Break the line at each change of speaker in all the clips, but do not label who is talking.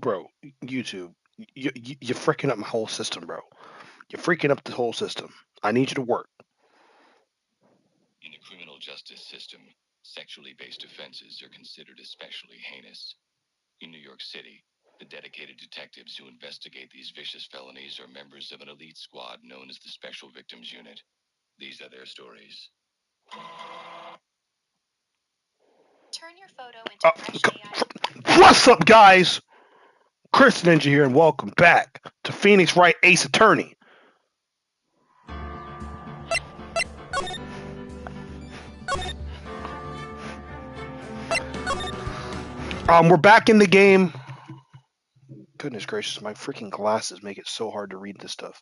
bro, YouTube, you're freaking up my whole system, bro. You're freaking up the whole system. I need you to work.
In the criminal justice system, sexually based offenses are considered especially heinous. In New York City, the dedicated detectives who investigate these vicious felonies are members of an elite squad known as the Special Victims Unit. These are their stories.
Turn your photo into fresh AI.
What's up, guys? Chris Ninja here, and welcome back to Phoenix Wright Ace Attorney. We're back in the game. Goodness gracious, my freaking glasses make it so hard to read this stuff.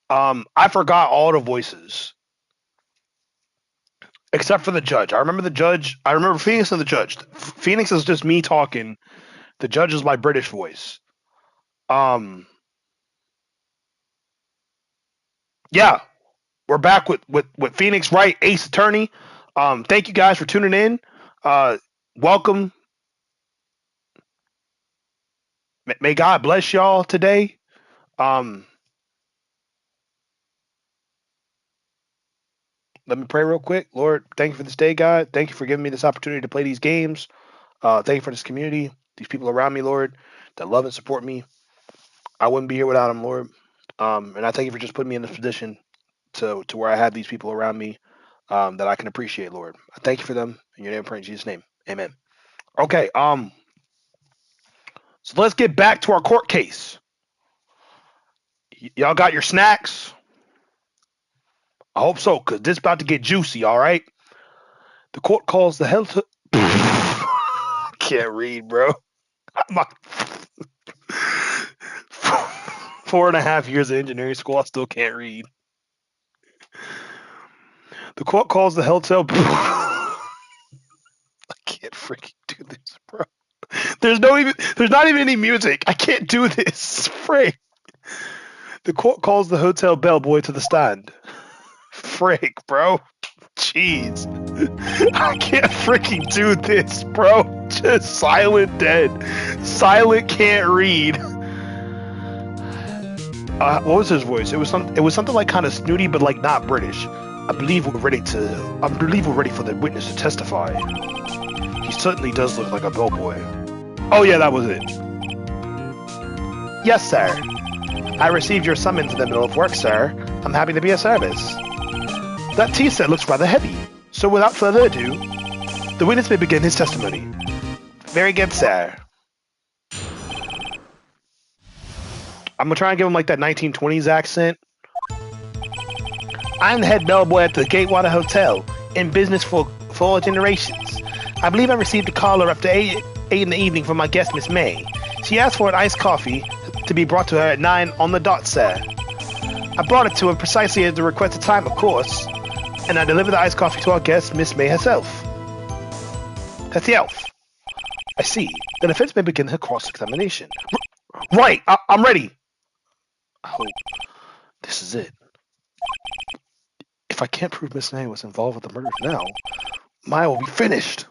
I forgot all the voices. Except for the judge. I remember the judge. I remember Phoenix and the judge. Phoenix is just me talking. The judge is my British voice. Yeah. We're back with Phoenix Wright, Ace Attorney. Thank you guys for tuning in. Welcome. May God bless y'all today. Let me pray real quick. Lord, thank you for this day, God. Thank you for giving me this opportunity to play these games. Thank you for this community, these people around me, Lord, that love and support me. I wouldn't be here without them, Lord. And I thank you for just putting me in this position to where I have these people around me that I can appreciate, Lord. I thank you for them. In your name, I pray in Jesus' name. Amen. Okay. So let's get back to our court case. Y'all got your snacks? I hope so, because this is about to get juicy, all right? The court calls the health... Can't read, bro. My 4.5 years of engineering school, I still can't read. The court calls the hotel... I can't freaking do this, bro. There's not even any music. I can't do this. Frick. The court calls the hotel bellboy to the stand. Frick, bro. Jeez. I can't freaking do this, bro. Just silent dead. Silent can't read. What was his voice? It was something like kind of snooty, but like not British. I believe we're ready for the witness to testify. He certainly does look like a bellboy. Oh yeah, that was it. Yes, sir. I received your summons in the middle of work, sir. I'm happy to be of service. That tea set looks rather heavy, so without further ado, the witness may begin his testimony. Very good, sir. I'm gonna try and give him like that 1920s accent. I'm the head bellboy at the Gatewater Hotel, in business for 4 generations. I believe I received a caller after 8 in the evening from my guest, Miss May. She asked for an iced coffee to be brought to her at 9 on the dot, sir. I brought it to her precisely at the requested time, of course, and I delivered the iced coffee to our guest, Miss May herself. That's the elf. I see. The defense may begin her cross-examination. Right, I'm ready. I hope this is it. If I can't prove Miss May was involved with the murders now, Maya will be finished.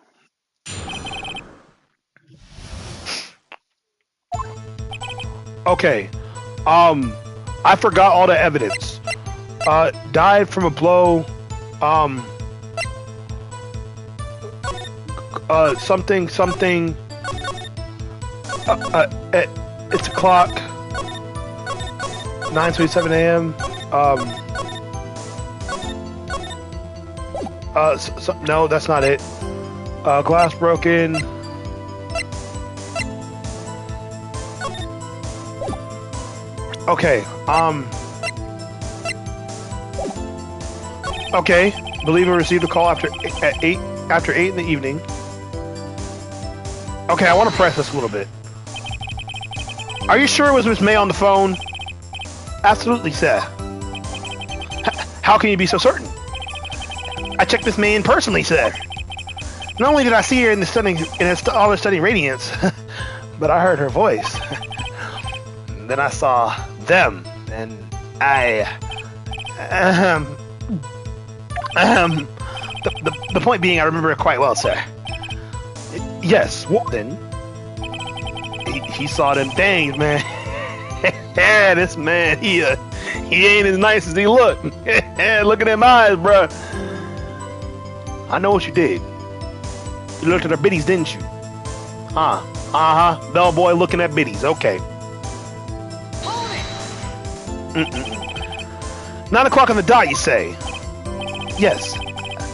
Okay. I forgot all the evidence. Died from a blow. Something. It's o'clock. 9:27 a.m. No, that's not it. Glass broken. Okay. Okay. Believer received a call after 8 in the evening. Okay, I want to press this a little bit. Are you sure it was Miss May on the phone? Absolutely, sir. How can you be so certain? I checked Miss May in personally, sir. Not only did I see her in all her stunning radiance, but I heard her voice. Then I saw them, and the point being, I remember it quite well, sir. Yes, what then? he saw them things, man. Yeah, this man, he ain't as nice as he look. Look at them eyes, bruh. I know what you did. You looked at her biddies, didn't you? Bellboy looking at biddies. Okay. 9 o'clock on the dot, you say? Yes.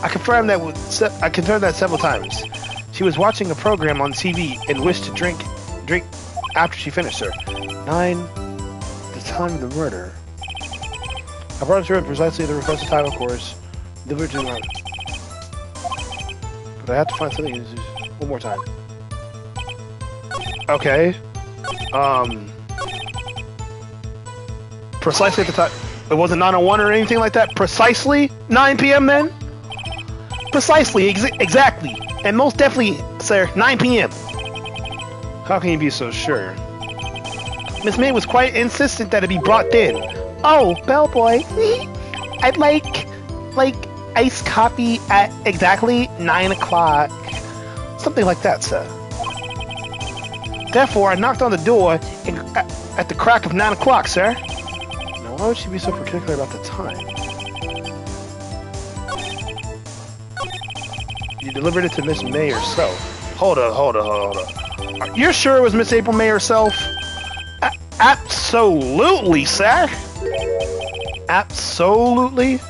I confirmed that several times. She was watching a program on TV and wished to drink after she finished, sir. 9, the time of the murder. I brought it to her precisely at the requested time, of course. Delivered to her. But I have to find something. One more time. Okay. Precisely at the time. It wasn't 9:01 or anything like that. Precisely 9 p.m. then. Precisely, exactly, and most definitely, sir, 9 p.m. How can you be so sure? Miss May was quite insistent that it be brought in. Oh, bellboy, I'd like iced coffee at exactly 9 o'clock. Something like that, sir. Therefore, I knocked on the door at the crack of 9 o'clock, sir. Now, why would she be so particular about the time? You delivered it to Miss May herself. Hold up. You're sure it was Miss April May herself? Absolutely, sir. Absolutely?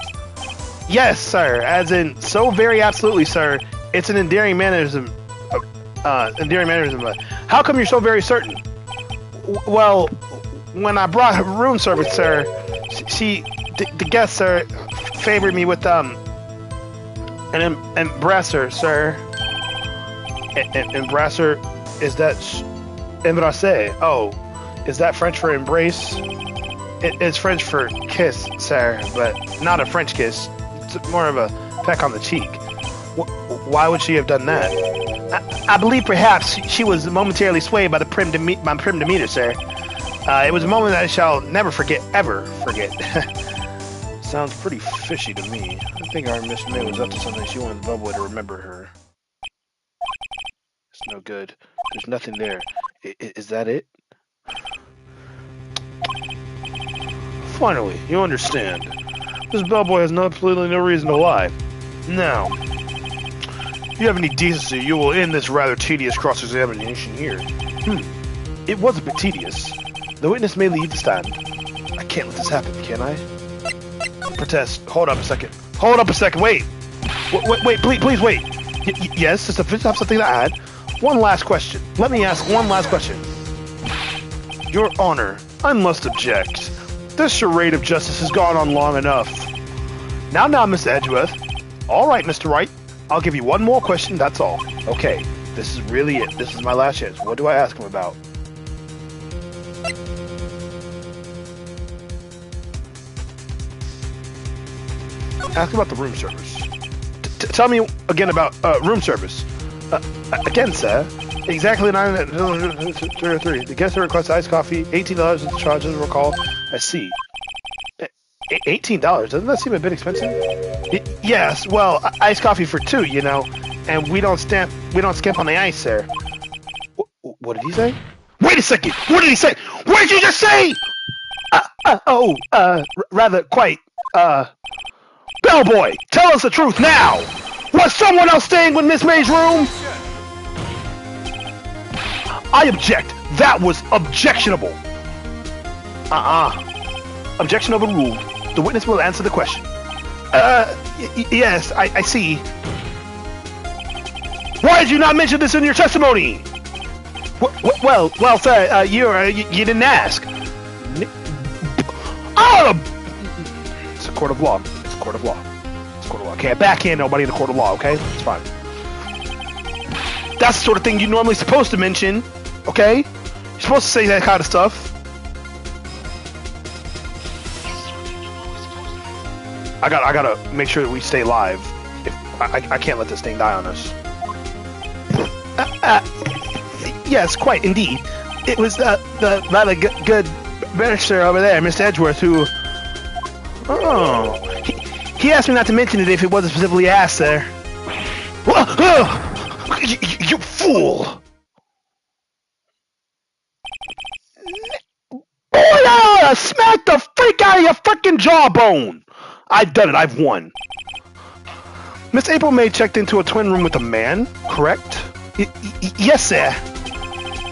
Yes, sir. As in, so very absolutely, sir. It's an endearing mannerism. How come you're so very certain? Well, when I brought her room service, sir, the guest, sir, favored me with an embrasser, sir. Embrasser, is that embrasser? Oh, is that French for embrace? It's French for kiss, sir, but not a French kiss. It's more of a peck on the cheek. Why would she have done that? I believe perhaps she was momentarily swayed by prim demeanor, sir. It was a moment that I shall never forget, ever forget. Sounds pretty fishy to me. I think our Miss May was up to something. She wanted Bubba to remember her. It's no good. There's nothing there. Is that it? Finally, you understand. This bellboy has absolutely no reason to lie. Now, if you have any decency, you will end this rather tedious cross-examination here. It was a bit tedious. The witness may leave the stand. I can't let this happen, can I? Protest. Hold up a second. Wait. Wait, please wait. Yes, just have something to add. One last question. Let me ask one last question. Your Honor, I must object. This charade of justice has gone on long enough. Now, Miss Edgeworth. All right, Mr. Wright. I'll give you one more question, that's all. Okay, this is really it. This is my last chance. What do I ask him about? Ask about the room service. Tell me again about room service. Again, sir. Exactly 9:03. The guest requests iced coffee. $18 is the charge, doesn't recall. I see. $18? Doesn't that seem a bit expensive? Yes. Well, iced coffee for two, you know, and we don't skimp on the ice, sir. What did he say? Wait a second. What did he say? What did you just say? Rather quite. Bellboy, tell us the truth now! Was someone else staying with Miss May's room? I object. That was objectionable. Objection overruled. The witness will answer the question. Yes, I see. Why did you not mention this in your testimony? Well, sir, you didn't ask. It's a court of law. It's a court of law. Can't backhand nobody in the court of law, okay? It's fine. That's the sort of thing you're normally supposed to mention, okay? You're supposed to say that kind of stuff. I gotta make sure that we stay live. I can't let this thing die on us. Yes, quite indeed. It was the rather good barrister over there, Mr. Edgeworth, who... Oh... He asked me not to mention it if it wasn't specifically asked, sir. You fool! Smack the freak out of your freaking jawbone! I've done it. I've won. Miss April May checked into a twin room with a man, correct? Yes, sir.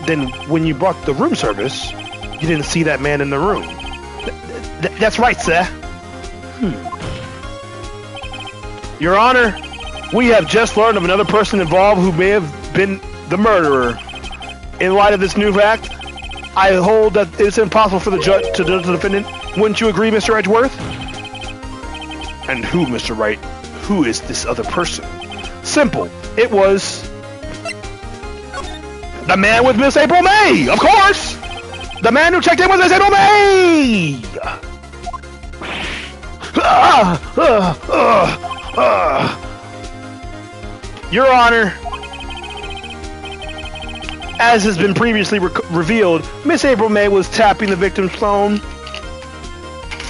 Then when you brought the room service, you didn't see that man in the room. That's right, sir. Your Honor, we have just learned of another person involved who may have been the murderer. In light of this new fact, I hold that it's impossible for the judge to judge the defendant. Wouldn't you agree, Mr. Edgeworth? And who, Mr. Wright? Who is this other person? Simple. It was the man with Miss April May, of course! The man who checked in with Miss April May! Your Honor, as has been previously revealed, Miss April May was tapping the victim's phone.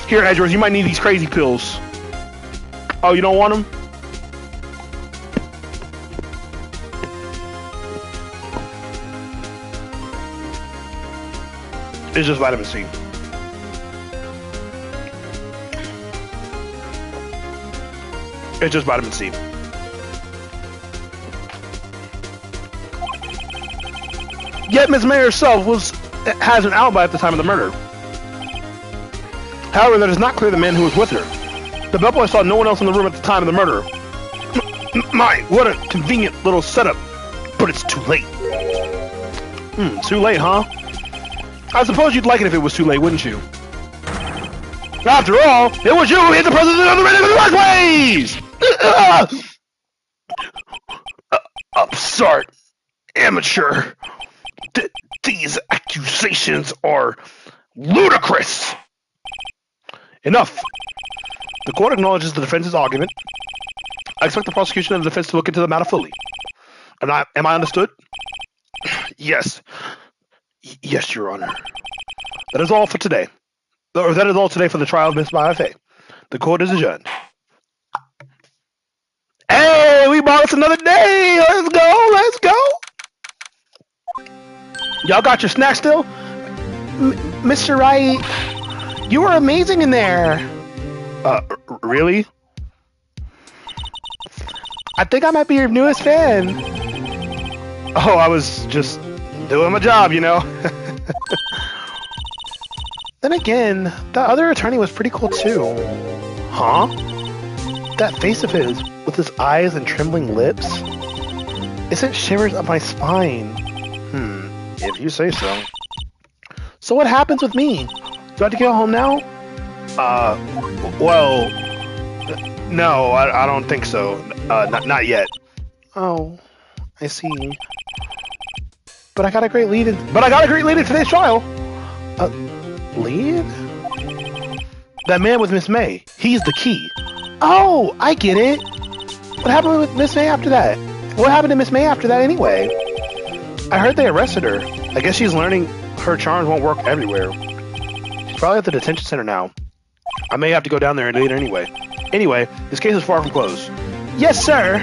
Here, Edgeworth, you might need these crazy pills. Oh, you don't want them? It's just vitamin C. It's just vitamin C. Yet Ms. May herself has an alibi at the time of the murder. However, that is not clear the man who was with her. The bellboy saw no one else in the room at the time of the murder. My, what a convenient little setup. But it's too late. Too late, huh? I suppose you'd like it if it was too late, wouldn't you? After all, it was you who hit the president of the ring in the first place! Upstart. Amateur. These accusations are ludicrous! Enough. The court acknowledges the defense's argument. I expect the prosecution and the defense to look into the matter fully. Am I understood? Yes. Yes, Your Honor. That is all for today. Or that is all today for the trial of Miss Maafei. The court is adjourned. Hey, we bought us another day! Let's go! Let's go! Y'all got your snack still? Mr. Wright, you were amazing in there. Really? I think I might be your newest fan. Oh, I was just doing my job, you know. Then again, the other attorney was pretty cool too. Huh? That face of his, with his eyes and trembling lips, it sent shivers up my spine. If you say so. So what happens with me? Do I have to go home now? Well, no, I don't think so. Not yet. Oh, I see. But I got a great lead in today's trial. Lead? That man with Miss May. He's the key. Oh, I get it. What happened with Miss May after that? What happened to Miss May after that anyway? I heard they arrested her. I guess she's learning her charms won't work everywhere. She's probably at the detention center now. I may have to go down there later anyway. Anyway, this case is far from closed. Yes, sir.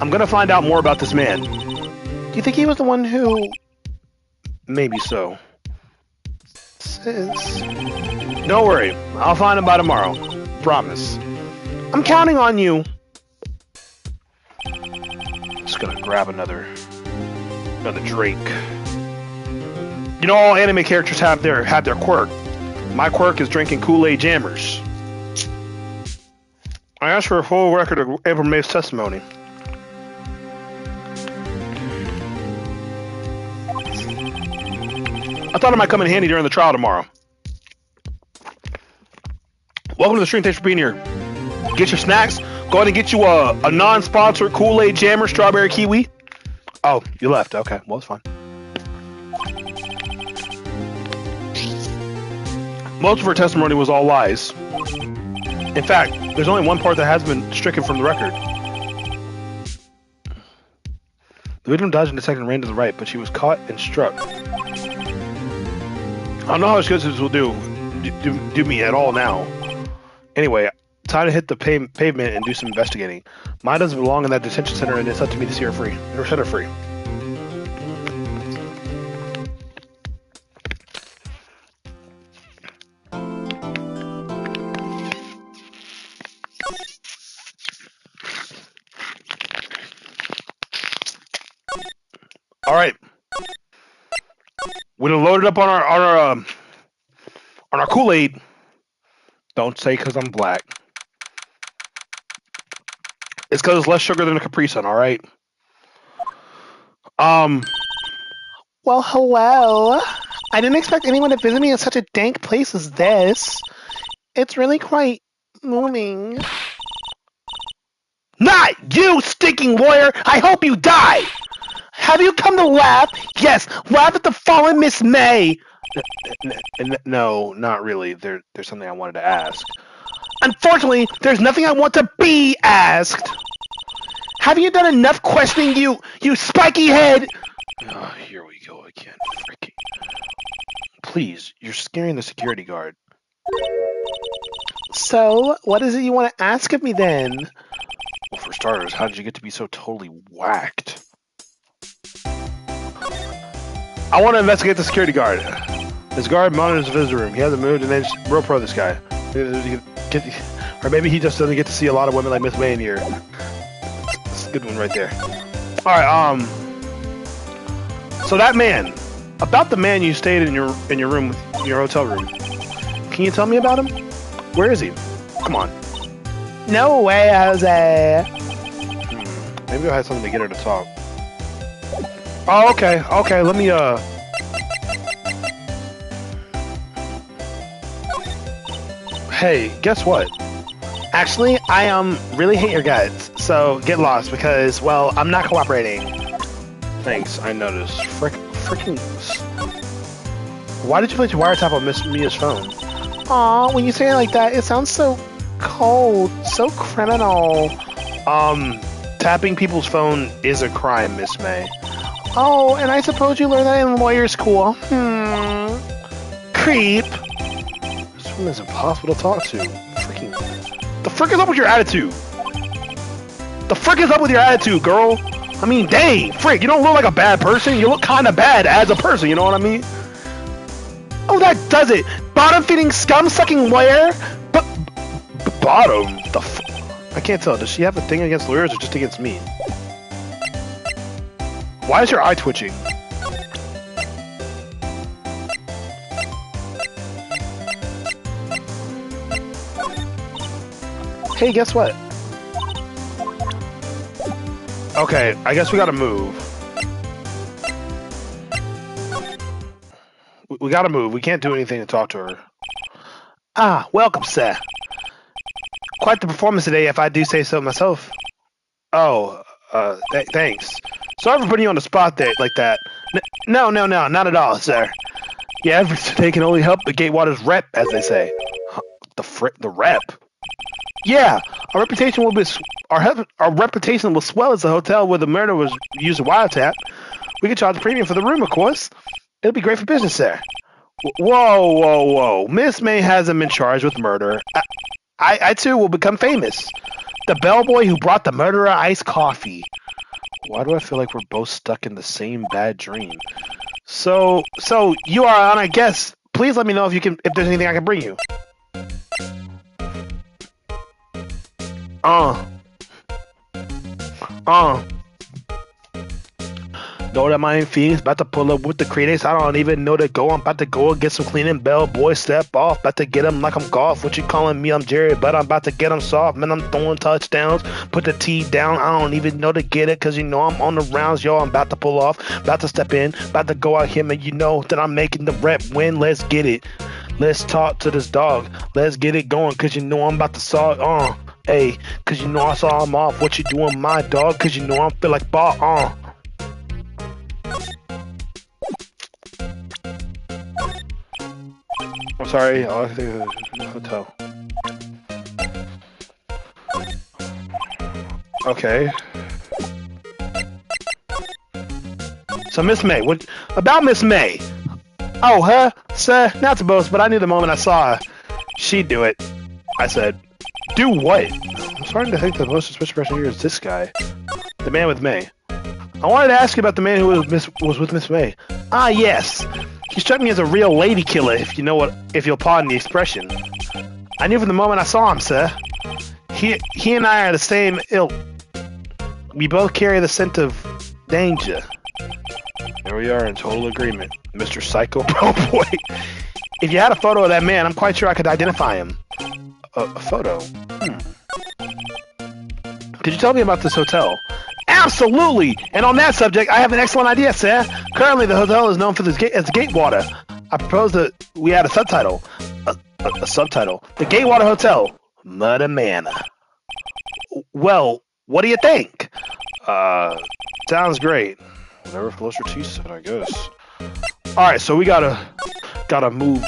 I'm gonna find out more about this man. Do you think he was the one who... Maybe so. Sis... Don't worry. I'll find him by tomorrow. Promise. I'm counting on you. Just gonna grab another drink. You know, all anime characters have their quirk. My quirk is drinking Kool-Aid Jammers. I asked for a full record of April May's testimony. I thought it might come in handy during the trial tomorrow. Welcome to the stream. Thanks for being here. Get your snacks. Go ahead and get you a non-sponsored Kool-Aid Jammer Strawberry Kiwi. Oh, you left. Okay, well, it's fine. Most of her testimony was all lies. In fact, there's only one part that has been stricken from the record. The victim dodged and the second ran to the right, but she was caught and struck. I don't know how much good this will do me at all now. Anyway, time to hit the pavement and do some investigating. Mine doesn't belong in that detention center, and it's up to me to see her free. Or set her free. All right. We're gonna load it up on our Kool-Aid. Don't say because I'm black. It's because it's less sugar than a Capri Sun. All right. Well, hello. I didn't expect anyone to visit me in such a dank place as this. It's really quite moving. Not you, stinking lawyer! I hope you die! Have you come to laugh? Yes, laugh at the fallen Miss May! No, not really. There's something I wanted to ask. Unfortunately, there's nothing I want to be asked! Have you done enough questioning, you spiky head? Oh, here we go again. Freaking. Please, you're scaring the security guard. So, what is it you want to ask of me then? Well, for starters, how did you get to be so totally whacked? I want to investigate the security guard. This guard monitors the visitor room. He hasn't moved, and then real pro this guy. Or maybe he just doesn't get to see a lot of women like Miss May in here. It's a good one right there. Alright, so that man, about the man you stayed in your room, in your hotel room. Can you tell me about him? Where is he? Come on. No way, Jose. Maybe I had something to get her to talk. Oh, okay. Okay, let me, Hey, guess what? Actually, I, really hate your guts. So, get lost because, well, I'm not cooperating. Thanks, I noticed. Freaking... Why did you put your wiretap on Miss Mia's phone? Aw, when you say it like that, it sounds so cold, so criminal. Tapping people's phone is a crime, Miss May. Oh, and I suppose you learned that in lawyer school. Creep. This woman is impossible to talk to. Freaking... The frick is up with your attitude? The frick is up with your attitude, girl? I mean, dang, frick, you don't look like a bad person. You look kind of bad as a person, you know what I mean? Oh, that does it. Bottom-feeding, scum-sucking lawyer? Bottom? I can't tell. Does she have a thing against lawyers or just against me? Why is your eye twitching? Hey, guess what? Okay, I guess we gotta move. We gotta move. We can't do anything to talk to her. Ah, welcome, sir. Quite the performance today, if I do say so myself. Oh, thanks. Sorry for putting you on the spot there like that. No, not at all, sir. Your efforts today can only help the Gatewater's rep, as they say. The rep? Yeah, our reputation will swell as the hotel where the murder was used a wiretap. We can charge a premium for the room, of course. It'll be great for business, sir. Whoa. Miss May hasn't been charged with murder. I too will become famous. The bellboy who brought the murderer iced coffee. Why do I feel like we're both stuck in the same bad dream? So you are on a guest. Please let me know if there's anything I can bring you. Know that my feelings about to pull up with the critics. I don't even know to go. I'm about to go and get some cleaning. Bell boy, step off. About to get him like I'm golf. What you calling me? I'm Jerry, but I'm about to get him soft. Man, I'm throwing touchdowns. Put the T down. I don't even know to get it because you know I'm on the rounds, yo. I'm about to pull off. About to step in. About to go out here, man. You know that I'm making the rep win. Let's get it. Let's talk to this dog. Let's get it going because you know I'm about to saw. Hey, cause you know I saw him off. What you doing, my dog? Cause you know I feel like ball. I'm sorry. I'll have to go to the hotel. Okay. So Miss May, what about Miss May? Oh, her, sir. Not to boast, but I knew the moment I saw her, she'd do it. I said. Do what? I'm starting to think the most suspicious person here is this guy. The man with May. I wanted to ask you about the man who was with Miss May. Ah, yes. He struck me as a real lady killer, if you'll pardon the expression. I knew from the moment I saw him, sir. He and I are the same ilk. We both carry the scent of danger. There we are in total agreement. Mr. Psycho Boy. If you had a photo of that man, I'm quite sure I could identify him. A photo? Could you tell me about this hotel? Absolutely! And on that subject, I have an excellent idea, sir. Currently, the hotel is known for as Gatewater. I propose that we add a subtitle. A subtitle. The Gatewater Hotel. Murder Manor. Well, what do you think? Sounds great. Whatever floats your teeth, I guess. Alright, so we gotta move,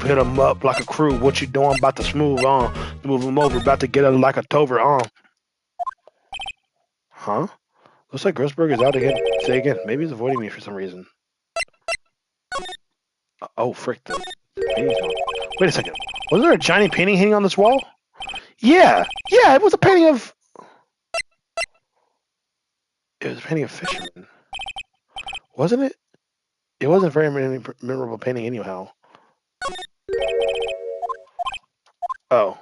hit 'em up like a crew. What you doing? About to smooth on. Move 'em over, about to get it like a tover on. Huh? Looks like Grossberg is out again. Say again. Maybe he's avoiding me for some reason. Oh, frick. The painting's gone. Wait a second. Was there a giant painting hanging on this wall? Yeah, it was a painting of... It was a painting of fishermen. Wasn't it? It wasn't a very memorable painting anyhow. Oh.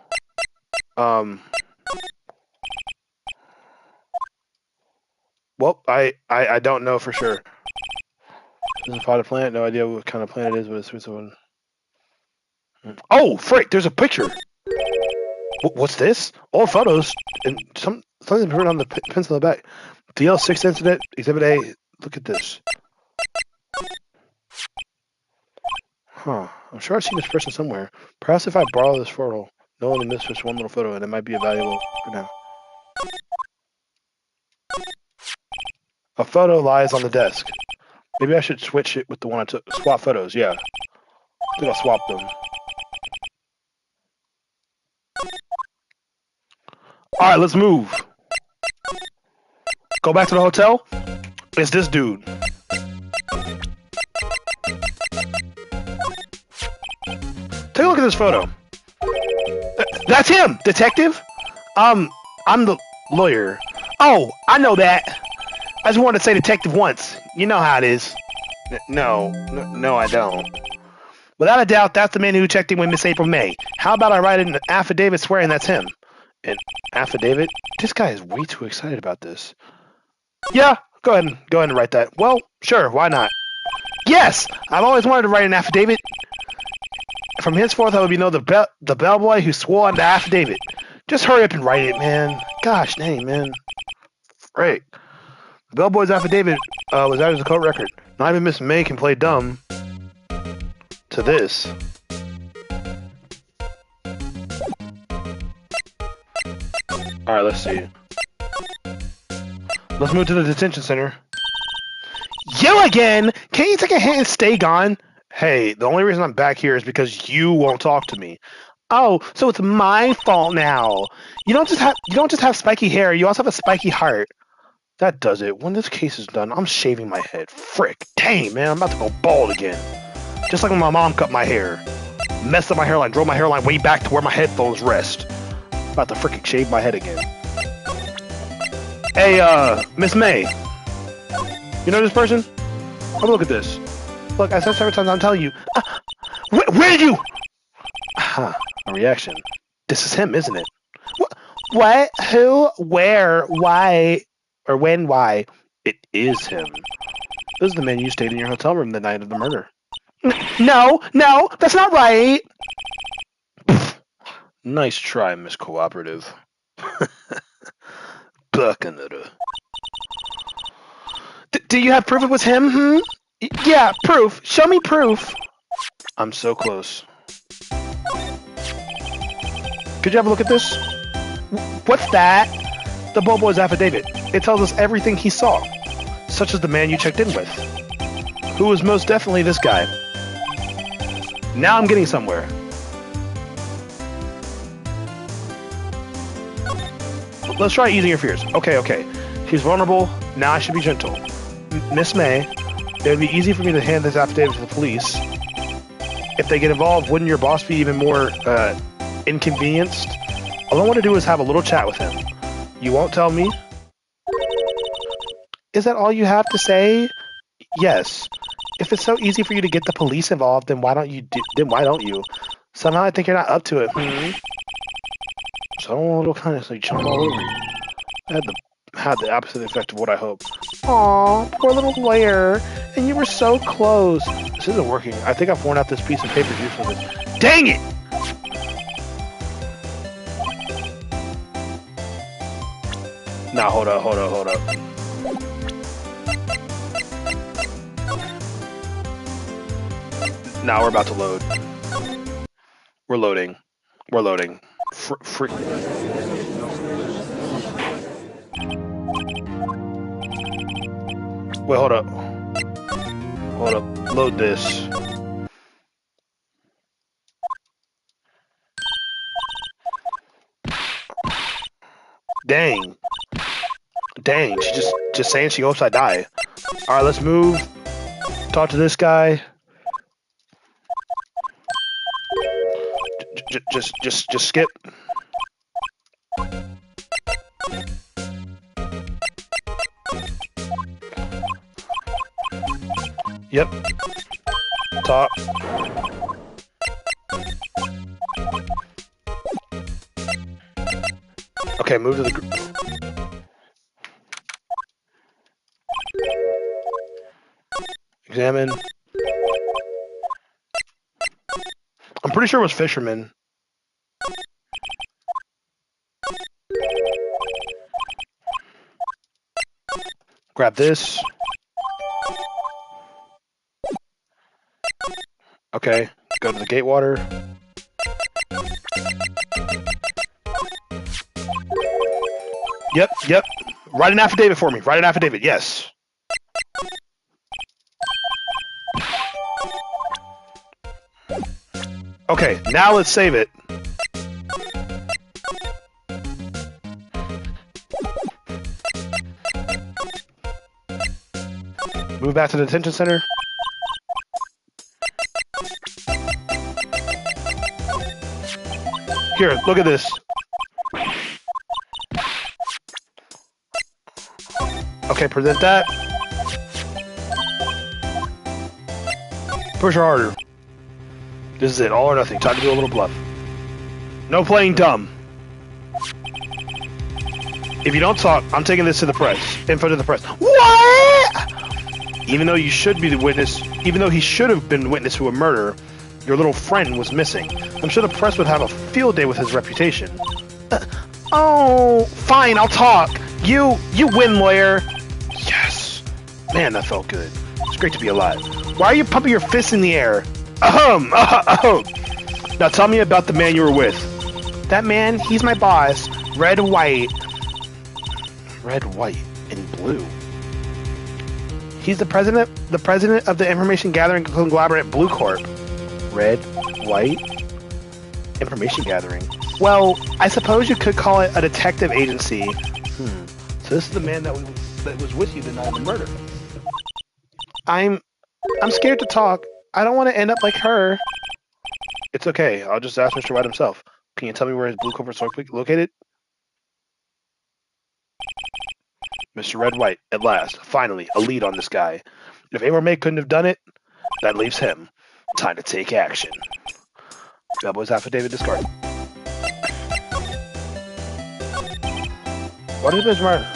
Well, I don't know for sure. This is a potted plant. No idea what kind of plant it is, but it's sweet one. Oh, frick! There's a picture. What's this? Old photos and something written on the pencil on the back. The L6 incident, Exhibit A. Look at this. Huh. I'm sure I've seen this person somewhere. Perhaps if I borrow this photo, no one will miss just one little photo, and it might be valuable for now. A photo lies on the desk. Maybe I should switch it with the one I took. Swap photos, yeah. I think I'll swap them. Alright, let's move. Go back to the hotel. It's this dude. Take a look at this photo. That's him, detective. I'm the lawyer. Oh, I know that. I just wanted to say detective once. You know how it is. No, I don't. Without a doubt, that's the man who checked in with Miss April May. How about I write an affidavit swearing that's him? An affidavit? This guy is way too excited about this. Yeah, go ahead and write that. Well, sure, why not? Yes! I've always wanted to write an affidavit. From henceforth, I will be known the bellboy who swore on the affidavit. Just hurry up and write it, man. Gosh dang, man. Frick. The bellboy's affidavit was added as a court record. Not even Miss May can play dumb to this. Alright, let's see. Let's move to the detention center. You again! Can't you take a hint and stay gone? Hey, the only reason I'm back here is because you won't talk to me. Oh, so it's my fault now. You don't just have spiky hair, you also have a spiky heart. That does it. When this case is done, I'm shaving my head. Frick. Dang, man, I'm about to go bald again. Just like when my mom cut my hair. Messed up my hairline, drove my hairline way back to where my headphones rest. About to frickin' shave my head again. Hey, Miss May. You know this person? Have a look at this. Look, I said several times, I'm telling you. Where did you? Aha, a reaction. This is him, isn't it? What? Who? Where? Why? Or when? Why? It is him. This is the man you stayed in your hotel room the night of the murder. No, that's not right. Nice try, Miss Cooperative. Buccaneer. Do you have proof it was him? Yeah, proof. Show me proof. I'm so close. Could you have a look at this? What's that? The Bobo's affidavit. It tells us everything he saw, such as the man you checked in with, who was most definitely this guy. Now I'm getting somewhere. Let's try easing your fears. Okay. He's vulnerable. Now I should be gentle. Miss May, it would be easy for me to hand this affidavit to the police. If they get involved, wouldn't your boss be even more inconvenienced? All I want to do is have a little chat with him. You won't tell me? Is that all you have to say? Yes. If it's so easy for you to get the police involved, then why don't you? Somehow I think you're not up to it. So a little kind of jump all over you. Had the opposite effect of what I hoped. Aw, poor little lawyer. And you were so close. This isn't working. I think I've worn out this piece of paper juice with it. Dang it! Nah, hold up. Now we're about to load. We're loading. Free. Wait, hold up. Load this. Dang. She's just saying she hopes I die. All right, let's move. Talk to this guy. Just skip. Yep. Talk. Okay, move to the group. Examine. I'm pretty sure it was fisherman. Grab this. Okay, go to the gatewater. Yep. Write an affidavit for me. Yes. Okay, now let's save it. Move back to the detention center. Here, look at this. Okay, present that. Push her harder. This is it, all or nothing. Time to do a little bluff. No playing dumb. If you don't talk, I'm taking this to the press. Info to the press. What? Even though you should be the witness, even though he should have been witness to a murder, your little friend was missing. I'm sure the press would have a field day with his reputation. Oh, fine, I'll talk. You win, lawyer. Yes. Man, that felt good. It's great to be alive. Why are you pumping your fists in the air? Now tell me about the man you were with. That man, he's my boss. Red, white, and blue. He's the president of the information gathering conglomerate Blue Corp. Red, white, information gathering. Well, I suppose you could call it a detective agency. So this is the man that was with you the night of the murder. I'm scared to talk. I don't want to end up like her. It's okay. I'll just ask Mr. Wright himself. Can you tell me where his Blue Corp is located? Mr. Red White, at last, finally, a lead on this guy. If A.R. May couldn't have done it, that leaves him. Time to take action. Bellboy's affidavit discarded. What is this murder?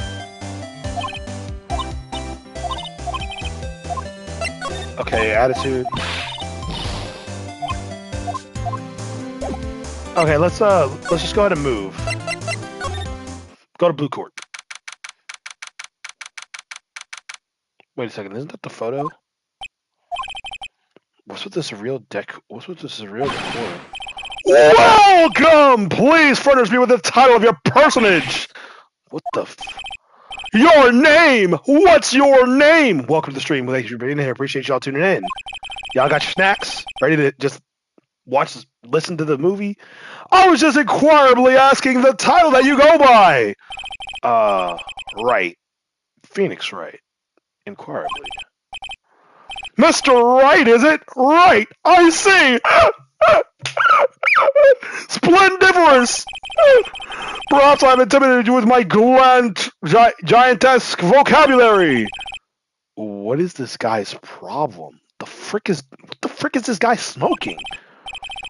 Okay, attitude. Okay, let's just go ahead and move. Go to Blue Court. Wait a second, isn't that the photo? What's with this surreal decor? Welcome! Please furnish me with the title of your personage! What the Your name! What's your name? Welcome to the stream. Thank you for being here. Appreciate y'all tuning in. Y'all got your snacks? Ready to just listen to the movie? I was just inquirably asking the title that you go by! Wright. Phoenix Wright. Inquirably. Mr. Wright, is it? Right, I see! Splendiferous! Perhaps I've intimidated you with my giantesque vocabulary! What is this guy's problem? What the frick is this guy smoking?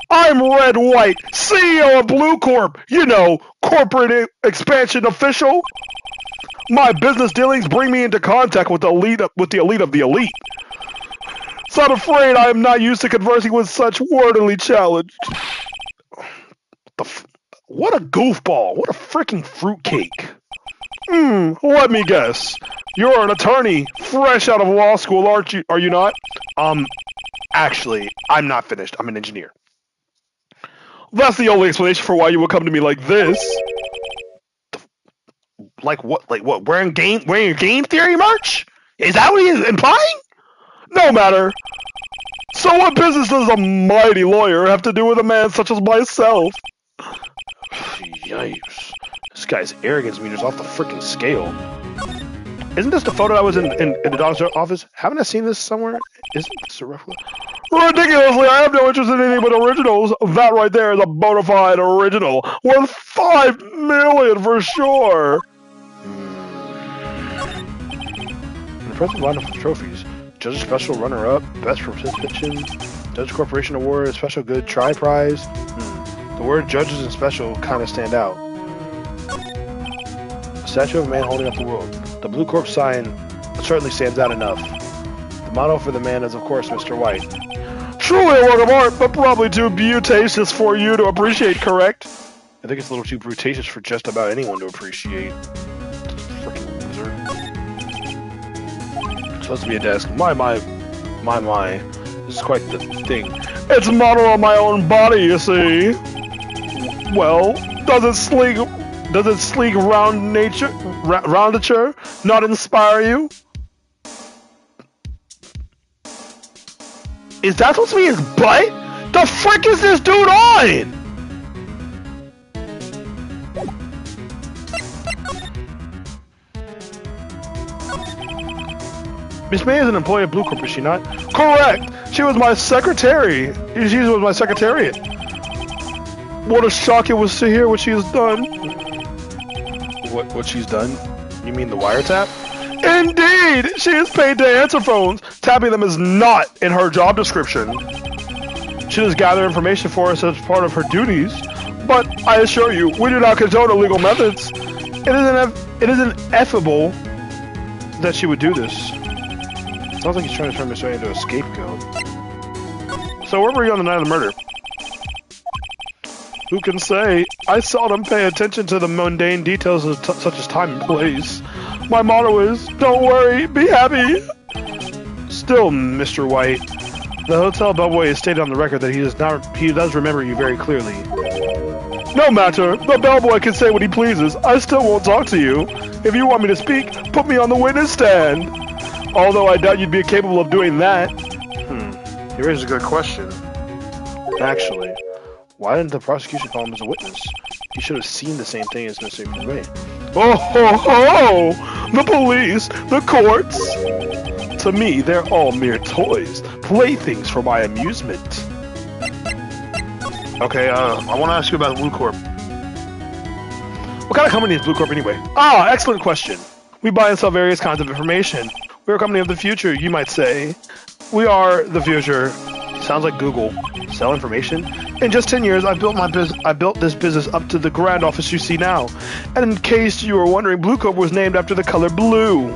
I'm Red White, CEO of Blue Corp. You know, corporate expansion official. My business dealings bring me into contact with the elite of the elite.
I'm afraid I am not used to conversing with such wordily challenged. What a goofball! What a freaking fruitcake! Let me guess. You're an attorney, fresh out of law school, aren't you? Are you not?
Actually, I'm not finished. I'm an engineer.
That's the only explanation for why you would come to me like this.
Like what? Like what? Wearing your game theory merch? Is that what he's implying?
No matter. So what business does a mighty lawyer have to do with a man such as myself?
Yikes. This guy's arrogance meter's off the freaking scale. Isn't this the photo that was in the doctor's office? Haven't I seen this somewhere? Isn't this a reference?
Ridiculously, I have no interest in anything but originals. That right there is a bona fide original. Worth $5 million for sure.
Impressive lineup of trophies. Judge Special Runner-Up, Best Participation, Judge Corporation Award, Special Good Try Prize. The word judges and special kind of stand out. Statue of a man holding up the world. The Blue Corp sign certainly stands out enough. The motto for the man is, of course, Mr. White.
Truly a work of art, but probably too beautacious for you to appreciate, correct?
I think it's a little too brutacious for just about anyone to appreciate. Freaking loser. It's supposed to be a desk. My. This is quite the thing.
It's a model on my own body, you see. Well, does its sleek roundature not inspire you?
Is that supposed to be his butt? The frick is this dude on?
Miss May is an employee of Blue Corp, is she not? Correct! She was my secretary. She was my secretariat. What a shock it was to hear what she has done.
What she's done? You mean the wiretap?
Indeed! She is paid to answer phones. Tapping them is not in her job description. She does gather information for us as part of her duties, but I assure you, we do not condone illegal methods.
It is ineffable that she would do this. Sounds like he's trying to turn Miss Ray into a scapegoat.
So where were you on the night of the murder? Who can say? I seldom pay attention to the mundane details such as time and place. My motto is, don't worry, be happy.
Still, Mr. White, the hotel bellboy has stated on the record that he does remember you very clearly.
No matter, the bellboy can say what he pleases. I still won't talk to you. If you want me to speak, put me on the witness stand. Although I doubt you'd be capable of doing that.
You raise a good question. Actually, why didn't the prosecution call him as a witness? He should have seen the same thing as Mr. May.
Oh ho ho! The police, the courts. To me, they're all mere toys, playthings for my amusement.
Okay, I want to ask you about Blue Corp.
What kind of company is Blue Corp anyway? Ah, excellent question. We buy and sell various kinds of information. We're a company of the future, you might say. We are the future.
Sounds like Google. Sell information? In just 10 years, I built this business up to the grand office you see now.
And in case you were wondering, Blue Corp was named after the color blue.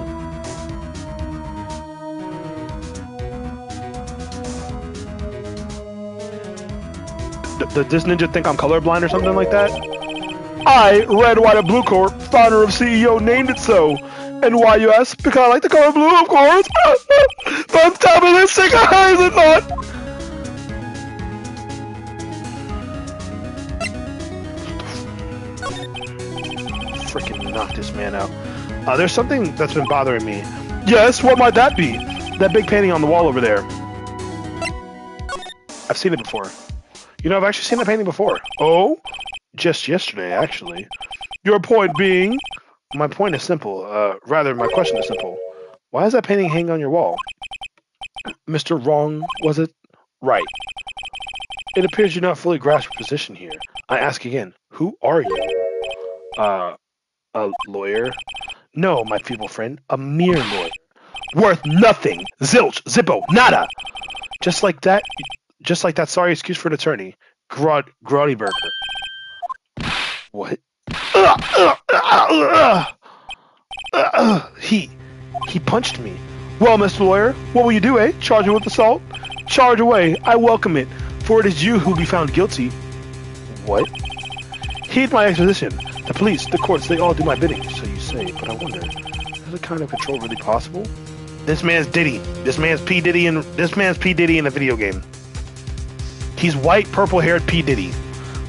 Does this ninja think I'm colorblind or something like that?
I, Red, White, and Blue Corp, founder of CEO, named it so. And why, you ask? Because I like the color blue, of course. Fantastic, is it not?
Freaking knock this man out. There's something that's been bothering me.
Yes, what might that be?
That big painting on the wall over there. I've seen it before. You know, I've actually seen that painting before.
Oh?
Just yesterday, actually.
Your point being?
My point is simple. Rather, my question is simple. Why is that painting hanging on your wall? Mr. Wrong, was it? Right. It appears you not fully grasp your position here. I ask again, who are you? A lawyer? No, my feeble friend, a mere lawyer. Worth nothing! Zilch! Zippo! Nada! Just like that sorry excuse for an attorney. Grotty Burger. What? He punched me. Well, Mr. Lawyer, what will you do, eh? Charge me with assault? Charge away. I welcome it, for it is you who will be found guilty. What? Heed my exposition. The police, the courts, they all do my bidding, so you say, but I wonder, is the kind of control really possible? This man's Diddy. This man's P. Diddy in a video game. He's white, purple-haired P. Diddy.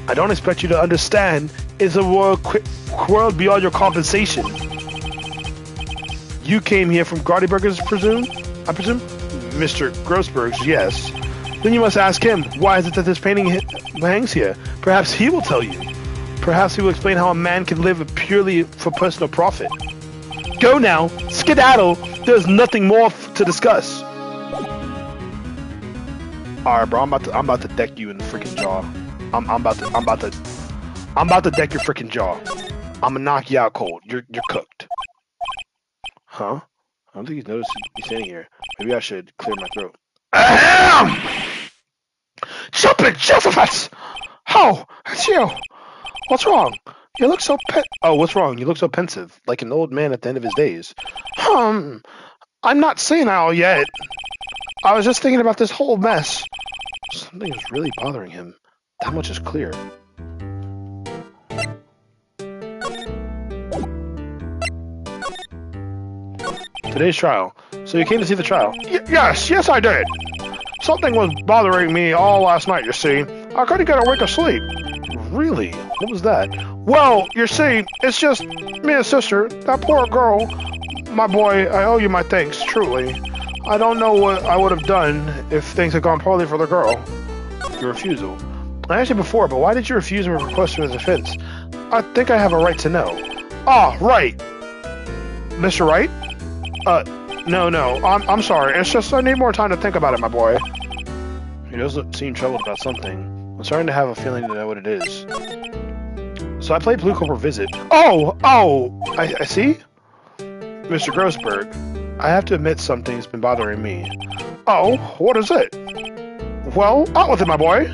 I don't expect you to understand. It's a world beyond your compensation. You came here from Gardyburgers, I presume? Mr. Grossberg's, yes. Then you must ask him, why is it that this painting hangs here? Perhaps he will tell you. Perhaps he will explain how a man can live purely for personal profit. Go now, skedaddle. There's nothing more to discuss. Alright, bro, I'm about to deck you in the freaking jaw. I'm about to deck your freaking jaw. I'm gonna knock you out cold. You're cooked. Huh? I don't think he's noticed me standing here. Maybe I should clear my throat. Ahem! Jumping Josephus! Oh, it's you. What's wrong? You look so what's wrong? You look so pensive, like an old man at the end of his days. I'm not senile yet. I was just thinking about this whole mess. Something is really bothering him. That much is clear. Today's trial. So you came to see the trial? Yes, I did. Something was bothering me all last night, you see. I couldn't get a wink of sleep. Really? What was that? Well, you see, it's just me and sister. That poor girl. My boy, I owe you my thanks, truly. I don't know what I would have done if things had gone poorly for the girl. Your refusal. I asked you before, but why did you refuse my request for the defense? I think I have a right to know. Ah, right. Mr. Wright? No. I'm sorry. It's just I need more time to think about it, my boy. He doesn't seem troubled about something. I'm starting to have a feeling to know what it is. So I played Blue Cobra Visit. I see? Mr. Grossberg, I have to admit something's been bothering me. Oh, what is it? Well, out with it, my boy.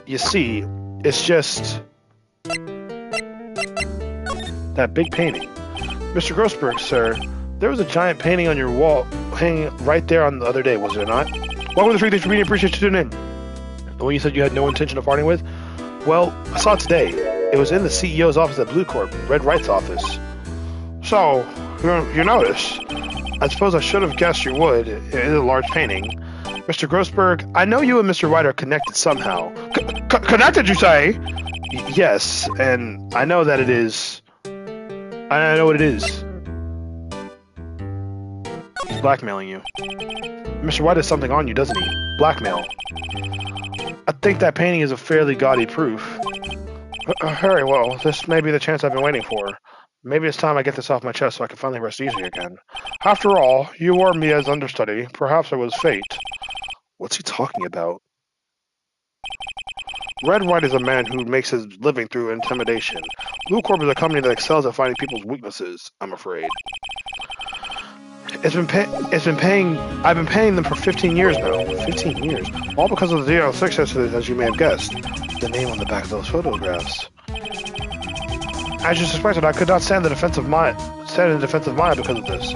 You see, it's just that big painting. Mr. Grossberg, sir, there was a giant painting on your wall hanging right there on the other day, was there not? Welcome to the Freak Thanks for Reading. Appreciate you tuning in. The one you said you had no intention of parting with? Well, I saw it today. It was in the CEO's office at Blue Corp, Red Wright's office. So, you noticed. I suppose I should have guessed you would. It is a large painting. Mr. Grossberg, I know you and Mr. Wright are connected somehow. Connected, you say? Yes, and I know that it is. I know what it is. He's blackmailing you. Mr. Wright has something on you, doesn't he? Blackmail. I think that painting is a fairly gaudy proof. Very well. This may be the chance I've been waiting for. Maybe it's time I get this off my chest so I can finally rest easy again. After all, you wore me as understudy. Perhaps it was fate. What's he talking about? Red Wright is a man who makes his living through intimidation. Blue Corp is a company that excels at finding people's weaknesses, I'm afraid. I've been paying them for 15 years now. 15 years? All because of the DL6, as you may have guessed. The name on the back of those photographs. As you suspected, I could not stand in the defense of mine because of this.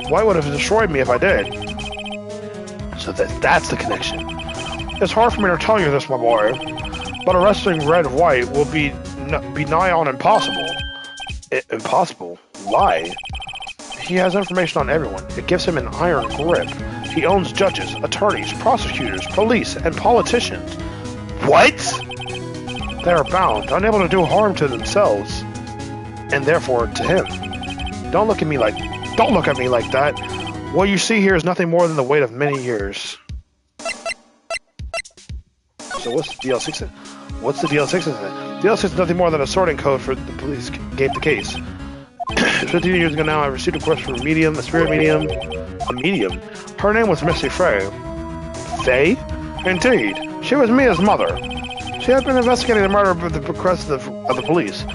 Why would it have destroyed me if I did? So that's the connection. It's hard for me to tell you this, my boy, but arresting Red Wright will be nigh on impossible. Impossible? Why? He has information on everyone. It gives him an iron grip. He owns judges, attorneys, prosecutors, police, and politicians. What? They are bound, unable to do harm to themselves, and therefore to him. Don't look at me like that. What you see here is nothing more than the weight of many years. So what's the DL6? What's the DL6? DL6 is nothing more than a sorting code for the police gave the case. 15 years ago now, I received a request for a spirit medium. A medium? Her name was Missy Faye. Faye? Indeed. She was Mia's mother. She had been investigating the murder at the request of the police,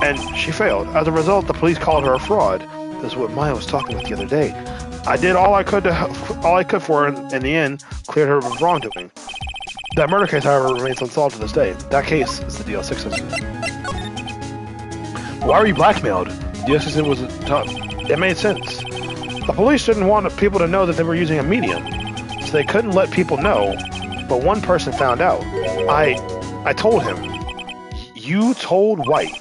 and she failed. As a result, the police called her a fraud. This is what Maya was talking about the other day. I did all I could for her, and in the end, cleared her of wrongdoing. That murder case, however, remains unsolved to this day. That case is the DL6 incident. Why were you blackmailed? The DL6 incident was tough. It made sense. The police didn't want people to know that they were using a medium, so they couldn't let people know. But one person found out. I told him. You told White.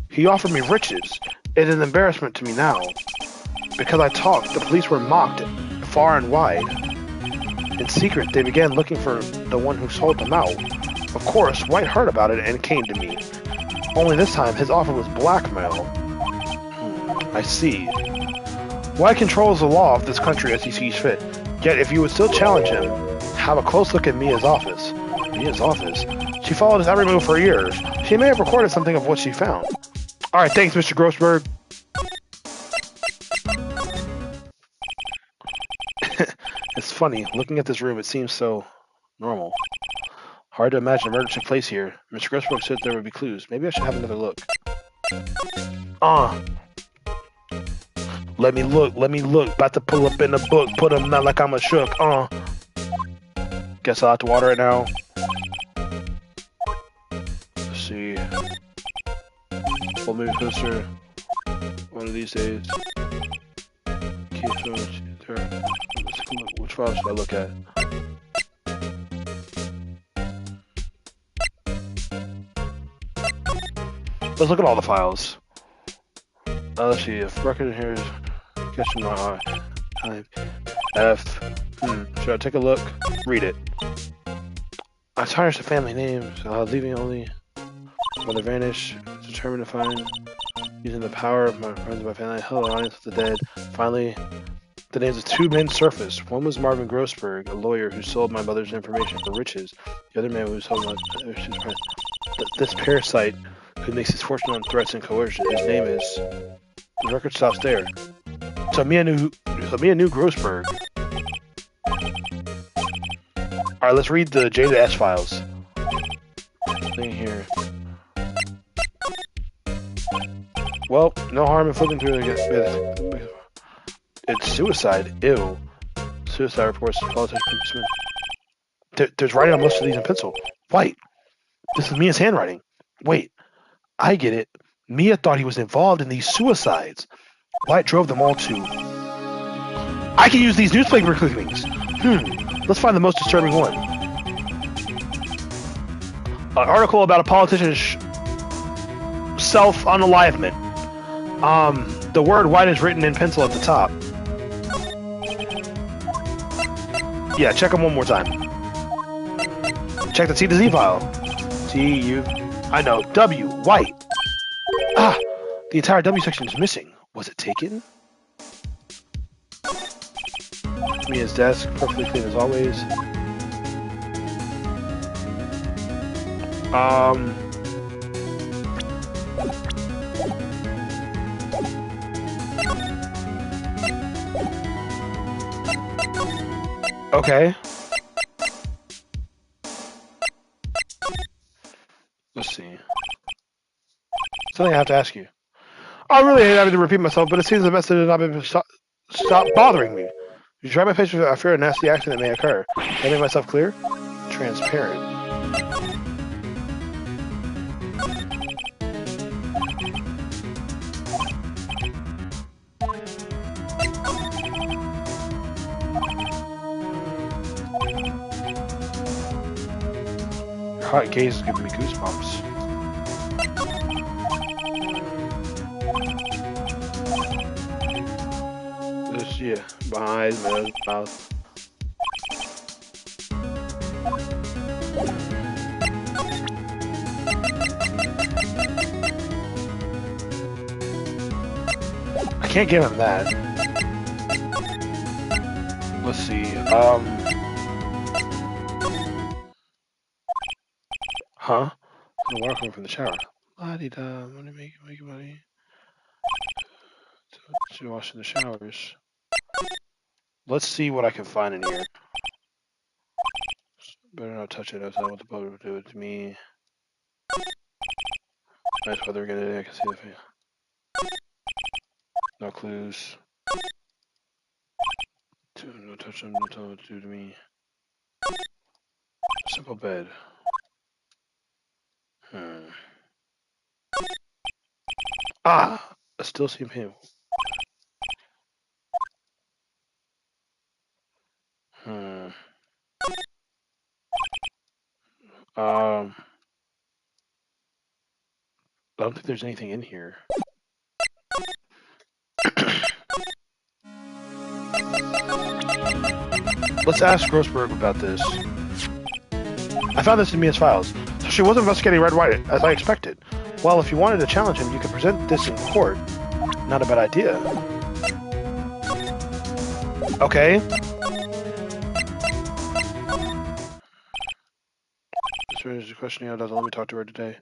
He offered me riches. It is an embarrassment to me now. Because I talked, the police were mocked far and wide. In secret, they began looking for the one who sold them out. Of course, White heard about it and came to me. Only this time, his offer was blackmail. I see. White controls the law of this country as he sees fit. Yet, if you would still challenge him, have a close look at Mia's office. Mia's office? She followed us every move for years. She may have recorded something of what she found. Alright, thanks, Mr. Grossberg. It's funny, looking at this room, it seems so normal. Hard to imagine a murder took place here. Mr. Grossberg said there would be clues. Maybe I should have another look. Let me look. About to pull up in the book, put him out like I'm a shook. Guess I'll have to water it now. Let's see. Hold me closer. One of these days. Which file should I look at? Let's look at all the files. Let's see if record here is catching my eye. F. Should I take a look? Read it. I tarnished the family names, leaving only mother vanish. Determined to find, using the power of my friends and my family, I held an audience with the dead. Finally, the names of two men surfaced. One was Marvin Grossberg, a lawyer who sold my mother's information for riches. The other man who sold my this parasite who makes his fortune on threats and coercion. His name is. The record stops there. So Mia knew Grossberg. Alright, let's read the J to S files. Thing here. Well, no harm in flipping through the. It's suicide. Ew. Suicide reports. Politician. There's writing on most of these in pencil. White. This is Mia's handwriting. Wait. I get it. Mia thought he was involved in these suicides. White drove them all to. I can use these newspaper clippings. Let's find the most disturbing one. An article about a politician's self-unalivement. The word White is written in pencil at the top. Yeah, check them one more time. Check the T to Z file. I know. W. White. The entire W section is missing. Was it taken? Mia's desk, perfectly clean as always. Okay. Let's see. Something I have to ask you. I really hate having to repeat myself, but it seems the message has not been stop bothering me. You try my patience, I fear a nasty accident may occur. Can I make myself clear? Transparent. Your hot gaze is giving me goosebumps. Yeah, behind my mouth. I can't give him that. Let's see. Huh? The water coming from the shower. La-di-da, money make money. So washing the showers. Let's see what I can find in here. Better not touch it outside what the boat would do it to me. Nice weather again today, I can see the face. No clues. No touch them, no telling what to do to me. Simple bed. I still see him. I don't think there's anything in here. Let's ask Grossberg about this. I found this in Mia's files. So she was investigating Red White, as I expected. Well, if you wanted to challenge him, you could present this in court. Not a bad idea. Okay. This is a question doesn't let me talk to her today.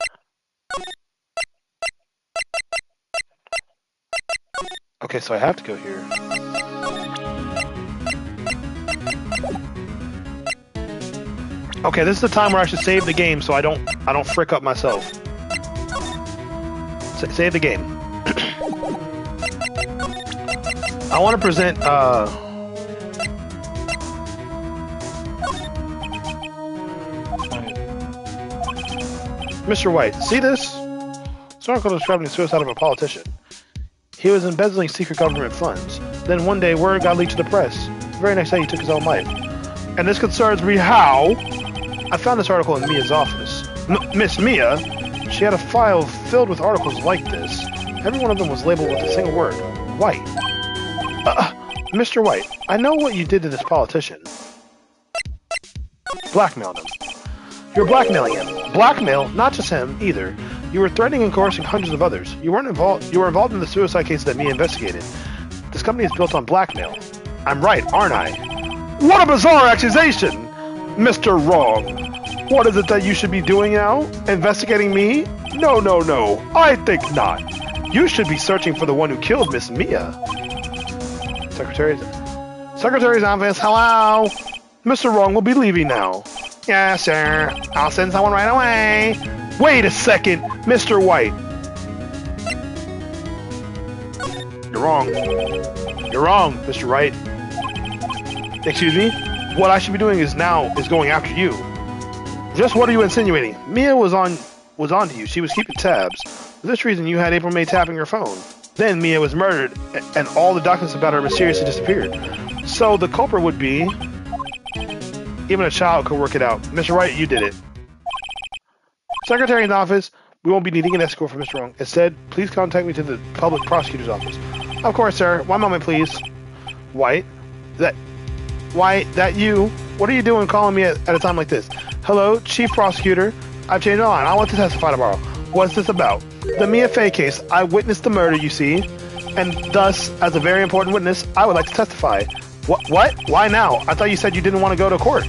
Okay, so I have to go here. Okay, this is the time where I should save the game so I don't frick up myself. Save the game. I want to present Mr. White. See this? This article describing the suicide of a politician. He was embezzling secret government funds. Then one day, word got leaked to the press. The very next day, he took his own life. And this concerns me how? I found this article in Mia's office. Miss Mia, she had a file filled with articles like this. Every one of them was labeled with a single word. White. Mr. White, I know what you did to this politician. Blackmailed him. You're blackmailing him. Blackmail, not just him, either. You were threatening and coercing hundreds of others. You were involved in the suicide case that Mia investigated. This company is built on blackmail. I'm right, aren't I? What a bizarre accusation! Mr. Wrong. What is it that you should be doing now? Investigating me? No, no, no. I think not. You should be searching for the one who killed Miss Mia. Secretary's office, hello? Mr. Wrong will be leaving now. Yes, sir. I'll send someone right away. Wait a second, Mr. White. You're wrong. You're wrong, Mr. Wright. Excuse me? What I should be doing is going after you. Just what are you insinuating? Mia was on to you. She was keeping tabs. For this reason, you had April May tapping your phone. Then Mia was murdered, and all the documents about her mysteriously disappeared. So the culprit would be... Even a child could work it out. Mr. Wright, you did it. Secretary's office, we won't be needing an escort for Mr. Wrong. Instead, please contact me to the public prosecutor's office. Of course, sir. One moment, please. White? That you? What are you doing calling me at a time like this? Hello, Chief Prosecutor. I've changed my mind. I want to testify tomorrow. What's this about? The Mia Fey case. I witnessed the murder, you see. And thus, as a very important witness, I would like to testify. What? Why now? I thought you said you didn't want to go to court.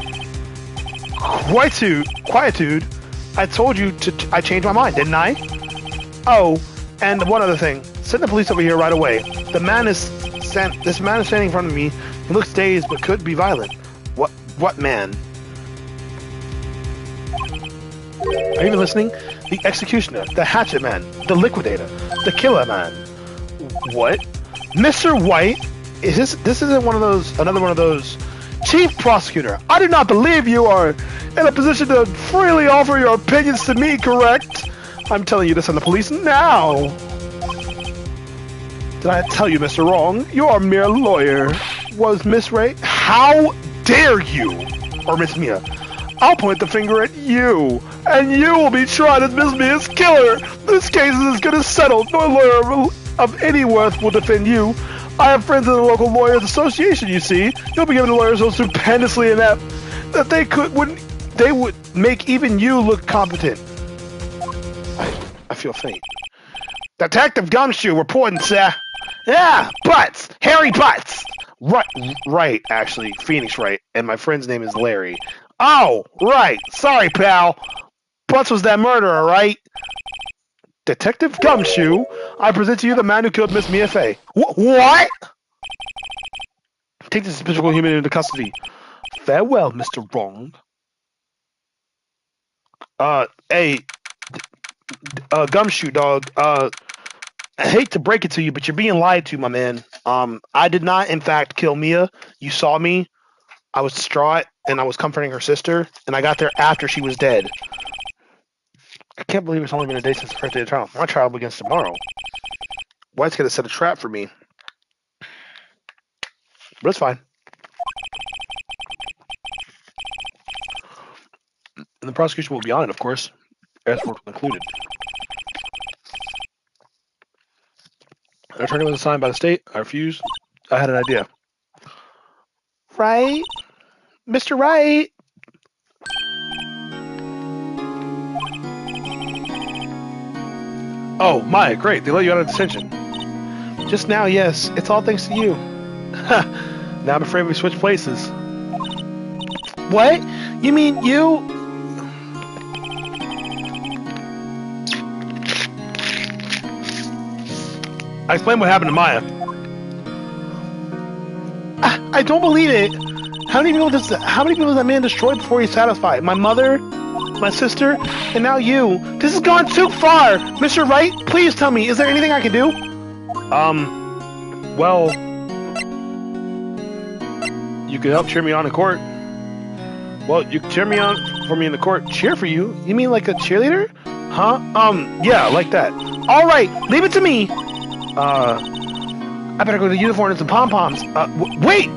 Quietude. I told you I changed my mind, didn't I? Oh, and one other thing. Send the police over here right away. This man is standing in front of me. He looks dazed but could be violent. What man? Are you even listening? The executioner, the hatchet man, the liquidator, the killer man. What? Mr. White? This isn't another one of those. Chief Prosecutor, I do not believe you are in a position to freely offer your opinions to me, correct? I'm telling you to send the police now. Did I tell you, Mr. Wrong? You are a mere lawyer. Was Miss Ray? How dare you? Or Miss Mia? I'll point the finger at you, and you will be tried as Miss Mia's killer. This case is as good as settled. No lawyer of any worth will defend you. I have friends in the local lawyers association, you see. You'll be given lawyers so stupendously inept that they would make even you look competent. I feel faint. Detective Gumshoe reporting, sir. Yeah, Butts! Harry Butts! Right, actually. Phoenix Wright. And my friend's name is Larry. Oh, right. Sorry, pal. Butts was that murderer, right? Detective Gumshoe, I present to you the man who killed Miss Mia Fey. What? Take this despicable human into custody. Farewell, Mr. Wrong. Gumshoe, dog. I hate to break it to you, but you're being lied to, my man. I did not, in fact, kill Mia. You saw me. I was distraught, and I was comforting her sister, and I got there after she was dead. I can't believe it's only been a day since the first day of the trial. My trial begins tomorrow. White's gonna set a trap for me. But it's fine. And the prosecution will be on it, of course. Escort included. An attorney was assigned by the state. I refused. I had an idea. Wright? Mr. Wright? Oh, my, great. They let you out of detention. Just now, yes. It's all thanks to you. Now I'm afraid we switched places. What? You mean you? I explained what happened to Maya. I don't believe it. How many people does that man destroy before he's satisfied? My mother, my sister, and now you. This has gone too far. Mr. Wright, please tell me, is there anything I can do? Well, you could help cheer me on in court. Well, you can cheer me on for me in the court. Cheer for you? You mean like a cheerleader? Huh? Yeah, like that. All right, leave it to me. I better go to the uniform and some pom-poms. Wait.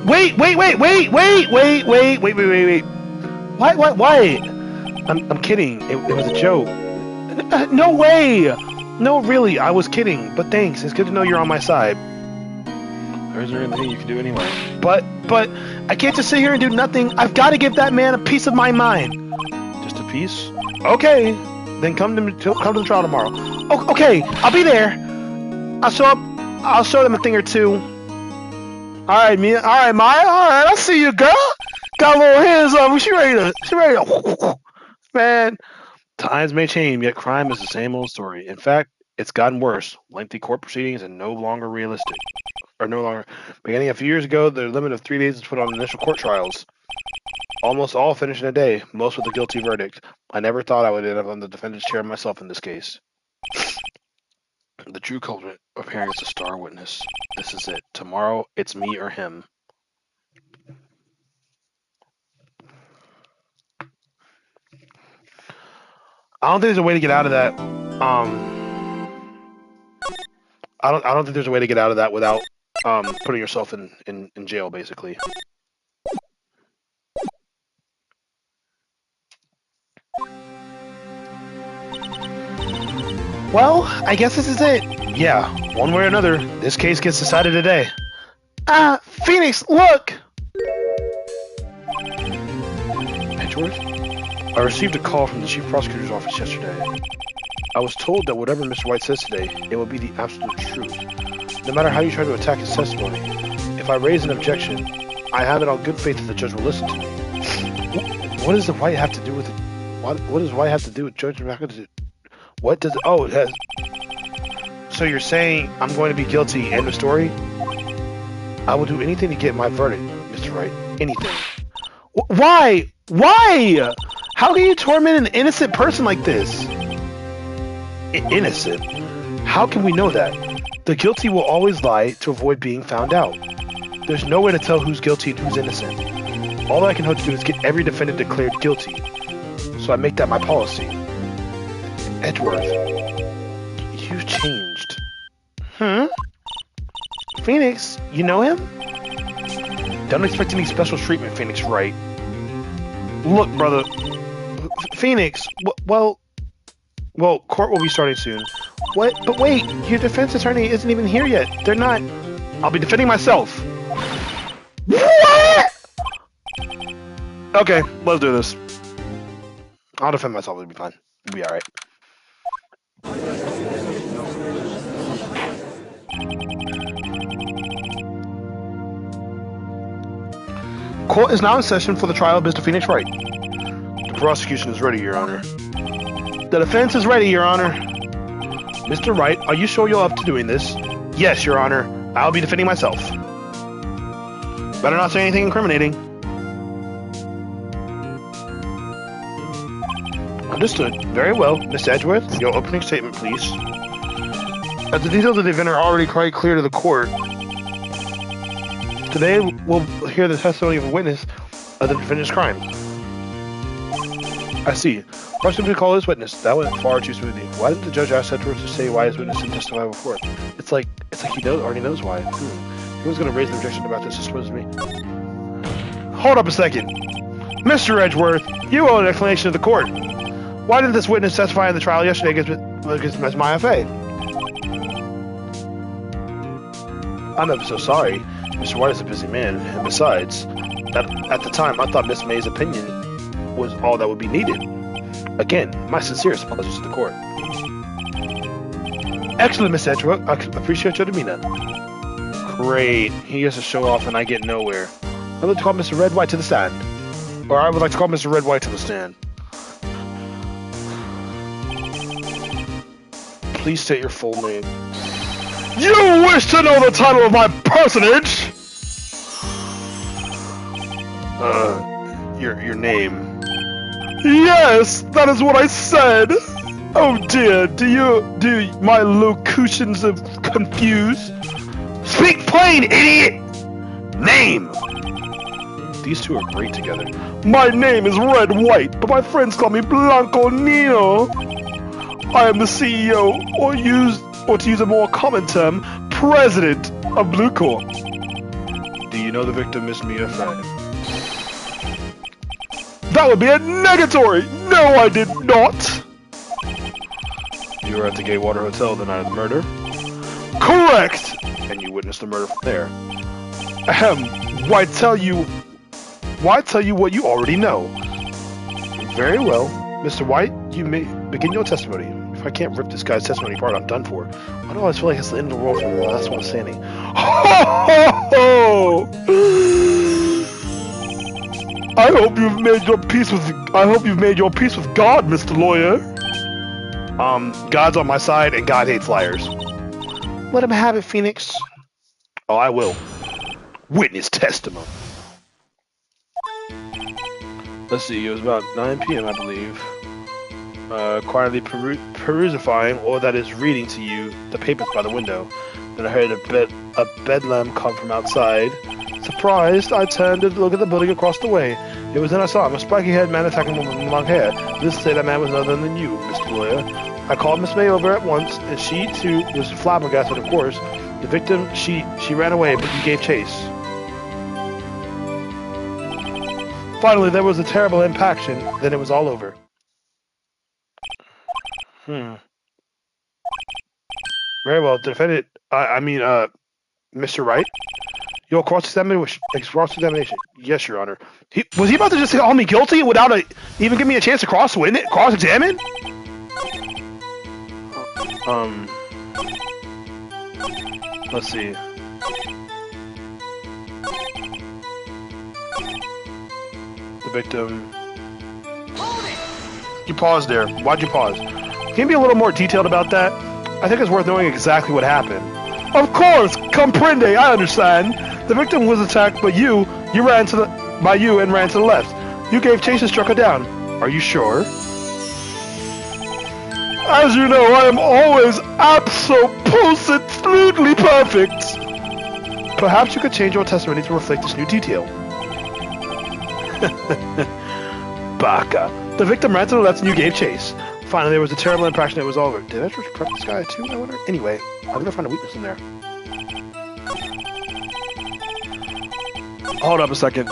Why? I'm kidding. It was a joke. No way. No, really, I was kidding. But thanks. It's good to know you're on my side. Or is there anything you can do anyway? But I can't just sit here and do nothing. I've got to give that man a piece of my mind. Just a piece? Okay. Then come to the trial tomorrow. Okay, I'll be there. I'll show them a thing or two. Alright, Maya. Alright, I see you, girl. Got little hands up. She ready to. Man. Times may change, yet crime is the same old story. In fact, it's gotten worse. Lengthy court proceedings are no longer realistic. Beginning a few years ago, the limit of 3 days was put on initial court trials. Almost all finish in a day, most with a guilty verdict. I never thought I would end up on the defendant's chair myself in this case. The true culprit appearing as a star witness. This is it. Tomorrow, it's me or him. I don't think there's a way to get out of that. I don't think there's a way to get out of that without putting yourself in jail, basically. Well, I guess this is it. Yeah, one way or another, this case gets decided today. Phoenix, look! Edgeworth? I received a call from the chief prosecutor's office yesterday. I was told that whatever Mr. White says today, it will be the absolute truth. No matter how you try to attack his testimony, if I raise an objection, I have it on good faith that the judge will listen to me. What does the White have to do with it? What does White have to do with Judge McAdoo? What does it... Oh, it has... So you're saying I'm going to be guilty, end of story? I will do anything to get my verdict, Mr. Wright. Anything. Why? Why? How can you torment an innocent person like this? Innocent? How can we know that? The guilty will always lie to avoid being found out. There's no way to tell who's guilty and who's innocent. All I can hope to do is get every defendant declared guilty. So I make that my policy. Edgeworth, you've changed. Phoenix, you know him? Don't expect any special treatment, Phoenix Wright. Look, brother. Phoenix, well, court will be starting soon. What? But wait, your defense attorney isn't even here yet. They're not... I'll be defending myself. What? Okay, let's do this. I'll defend myself, it'll be fine. It'll be alright. Court is now in session for the trial of Mr. Phoenix Wright. The prosecution is ready, Your Honor. The defense is ready, Your Honor. Mr. Wright, are you sure you're up to doing this? Yes, Your Honor. I'll be defending myself. Better not say anything incriminating. Understood. Very well. Miss Edgeworth, your opening statement, please. As the details of the event are already quite clear to the court, today we'll hear the testimony of a witness of the defendant's crime. I see. Why should we call this witness? That went far too smoothly. Why didn't the judge ask Edgeworth to say why his witness didn't testify before? It's like he already knows why. He was going to raise an objection about this, I suppose me. Hold up a second. Mr. Edgeworth, you owe an explanation to the court. Why didn't this witness testify in the trial yesterday against Ms. Maya Fey? I'm ever so sorry. Mr. White is a busy man, and besides, at the time, I thought Miss May's opinion was all that would be needed. Again, my sincerest apologies to the court. Excellent, Miss Edgeworth. I appreciate your demeanor. Great. He gets to show off, and I get nowhere. I'd like to call Mr. Red White to the stand. Or I would like to call Mr. Red White to the stand. Please state your full name. You wish to know the title of my personage? Your name. Yes, that is what I said. Oh dear, do my locutions of confused? Speak plain, idiot! Name! These two are great together. My name is Red White, but my friends call me Blanco Nino. I am the CEO, or to use a more common term, President of Blue Corp. Do you know the victim, Miss Mia Fey? That would be a negatory! No, I did not! You were at the Gatewater Hotel the night of the murder? Correct! And you witnessed the murder from there. Why tell you what you already know? Very well. Mr. White, you may begin your testimony. If I can't rip this guy's testimony apart, I'm done for. I don't always feel like it's the end of the world for the last one standing. Ho ho ho! I hope you've made your peace with God, Mr. Lawyer. God's on my side and God hates liars. Let him have it, Phoenix. Oh, I will. Witness testimony. Let's see, it was about 9 p.m. I believe. Quietly perusifying, or that is reading to you, the papers by the window. Then I heard a bedlam come from outside. Surprised, I turned to look at the building across the way. It was then I saw him, a spiky-haired man attacking a woman with long hair. This to say that man was none other than you, Mr. Lawyer. I called Miss May over at once, and she, too, was flabbergasted, of course. The victim, she ran away, but you gave chase. Finally, there was a terrible impaction, then it was all over. Very well, defendant, Mr. Wright? Your cross-examination. Yes, Your Honor. Was he about to just call me guilty without even give me a chance to cross-examine? Let's see. The victim. You paused there. Why'd you pause? Can you be a little more detailed about that? I think it's worth knowing exactly what happened. Of course, comprende, I understand. The victim was attacked, but you ran to the left. You gave chase and struck her down. Are you sure? As you know, I am always absolutely perfect. Perhaps you could change your testimony to reflect this new detail. Baka. The victim ran to the left and you gave chase. Finally, there was a terrible impaction and it was over. Did I try to prep this guy too, I wonder? Anyway, I'm gonna find a weakness in there. Hold up a second.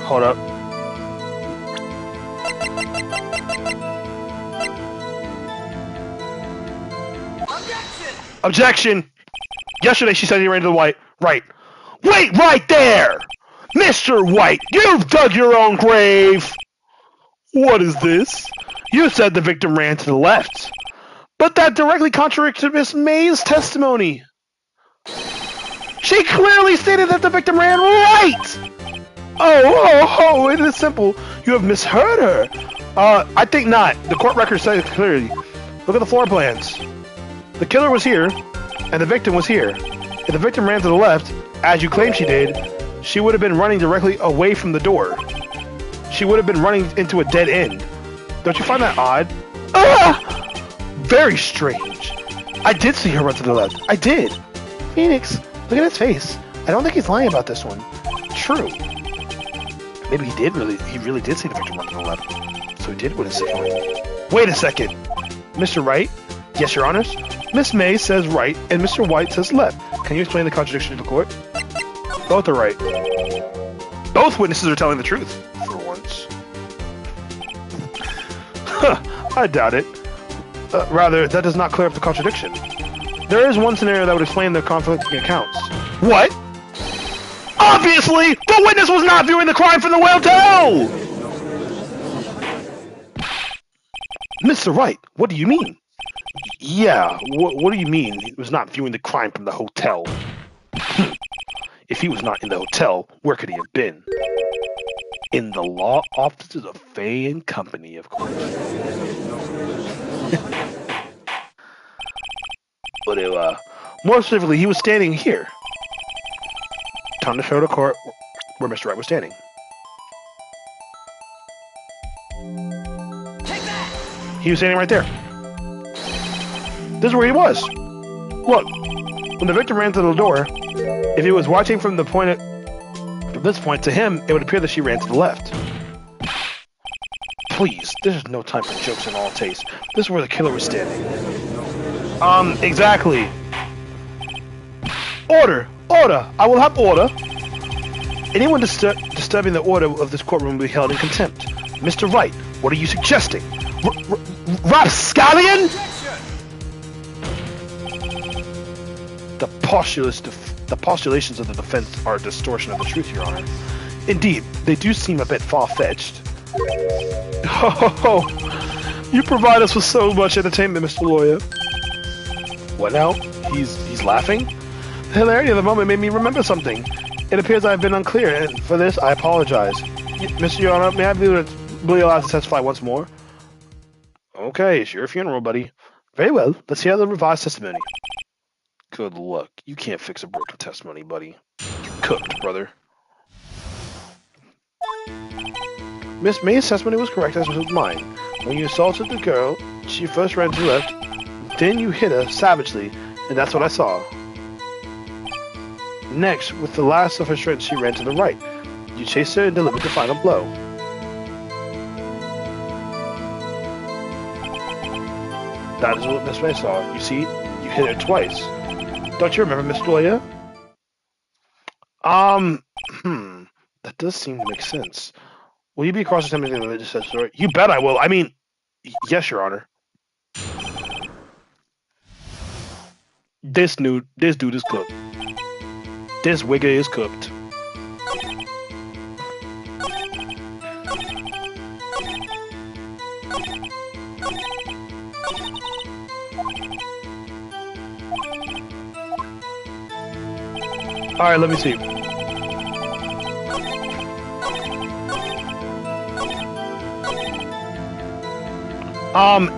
Hold up. Objection! Yesterday she said he ran to the White. Right. Wait right there! Mr. White, you've dug your own grave! What is this? You said the victim ran to the left. But that directly contradicts Miss May's testimony. She clearly stated that the victim ran right! Oh, it is simple. You have misheard her. I think not. The court record says it clearly. Look at the floor plans. The killer was here, and the victim was here. If the victim ran to the left, as you claim she did, she would have been running directly away from the door. She would have been running into a dead end. Don't you find that odd? Ah! Very strange. I did see her run to the left. I did. Phoenix, look at his face. I don't think he's lying about this one. True. Maybe he really did see the victim run to the left. So he did witness it. Wait a second. Mr. Wright? Yes, Your Honors? Miss May says right, and Mr. White says left. Can you explain the contradiction to the court? Both are right. Both witnesses are telling the truth, for once. I doubt it. Rather, that does not clear up the contradiction. There is one scenario that would explain the conflicting accounts. What? Obviously, the witness was not viewing the crime from the hotel! Mr. Wright, what do you mean? Yeah, what do you mean he was not viewing the crime from the hotel? If he was not in the hotel, where could he have been? In the law offices of Fay and Company, of course. But more specifically, he was standing here. Time to show the court where Mr. Wright was standing. He was standing right there. This is where he was. Look, when the victim ran to the door, if he was watching from this point to him, it would appear that she ran to the left. Please, there's no time for jokes in all taste. This is where the killer was standing. Exactly. Order! Order! I will have order. Anyone disturbing the order of this courtroom will be held in contempt. Mr. Wright, what are you suggesting? Rapscallion? The postulations of the defense are a distortion of the truth, Your Honor. Indeed, they do seem a bit far-fetched. Oh, you provide us with so much entertainment, Mr. Lawyer. What now? He's laughing? The hilarity of the moment made me remember something. It appears I have been unclear, and for this I apologize. Mr. Your Honor, may I be allowed to testify once more? Okay, it's your funeral, buddy. Very well, let's hear the revised testimony. Good luck. You can't fix a broken testimony, buddy. You're cooked, brother. Miss May's testimony was correct, as was mine. When you assaulted the girl, she first ran to the left, then you hit her savagely, and that's what I saw. Next, with the last of her strength, she ran to the right. You chased her and delivered the final blow. That is what Miss May saw. You see, you hit her twice. Don't you remember, Mr. Lawyer? That does seem to make sense. Will you be cross-examining the religious story? You bet I will. I mean, yes, Your Honor. This dude is cooked. This wigger is cooked. Alright, let me see.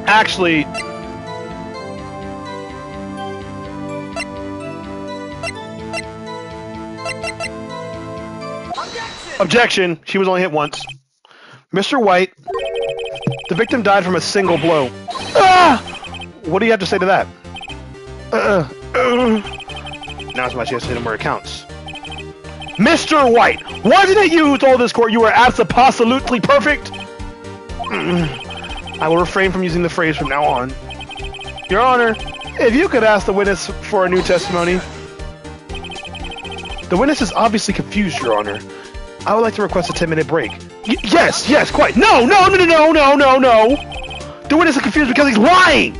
Actually... Objection! She was only hit once. Mr. White, the victim died from a single blow. Ah! What do you have to say to that? Now's my chance to hit him where it counts. Mr. White, wasn't it you who told this court you were absolutely perfect? I will refrain from using the phrase from now on. Your Honor, if you could ask the witness for a new testimony. The witness is obviously confused, Your Honor. I would like to request a 10-minute break. Yes, quite. No. The witness is confused because he's lying.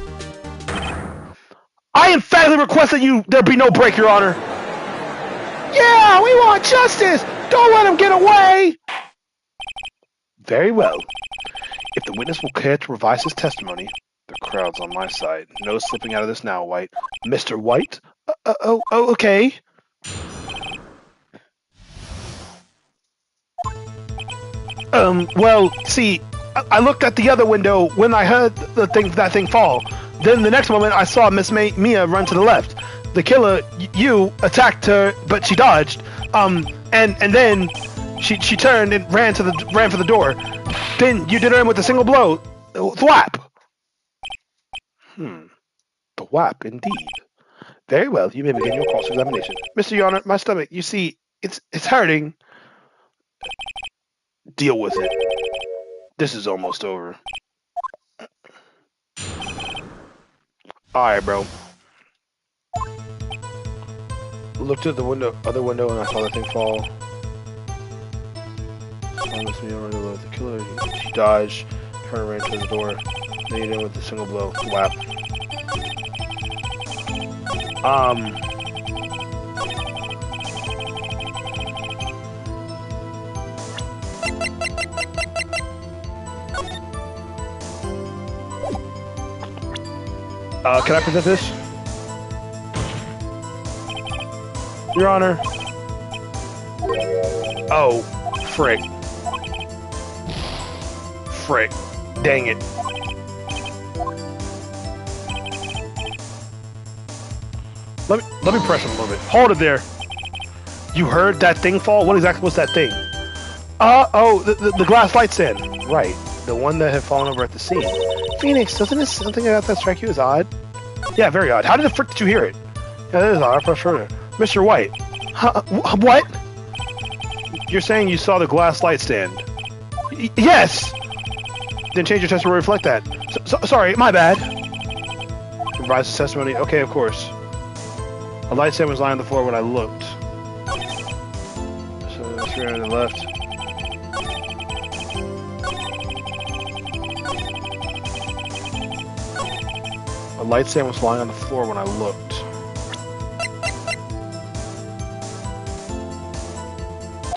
I emphatically request that there be no break, Your Honor. Yeah, we want justice. Don't let him get away. Very well. If the witness will care to revise his testimony, the crowd's on my side. No slipping out of this now, White. Mr. White? Okay. Well, see, I looked at the other window when I heard that thing fall. Then the next moment, I saw Miss Mia run to the left. The killer, you, attacked her, but she dodged. And then she turned and ran for the door. Then you did her in with a single blow. Thwap! The whap, indeed. Very well, you may begin your cross-examination. Mr. Your Honor, my stomach, you see, it's hurting. Deal with it. This is almost over. Alright, bro. Looked at the window, other window, and I saw the thing fall. The killer, he dodged, turned right to the door, made in with a single blow. Whap. Can I present this? Your Honor. Oh, frick. Frick. Dang it. Let me press him a little bit. Hold it there. You heard that thing fall? What exactly was that thing? Oh, the glass light stand. Right. The one that had fallen over at the scene. Phoenix, doesn't this something about that strike you as odd? Yeah, very odd. How did the frick did you hear it? Yeah, that is odd. For sure. Mr. White. Huh, what? You're saying you saw the glass light stand? Yes! Then change your testimony to reflect that. Sorry, my bad. Revise the testimony. Okay, of course. A light stand was lying on the floor when I looked. So, straight on the left. A light stand was lying on the floor when I looked.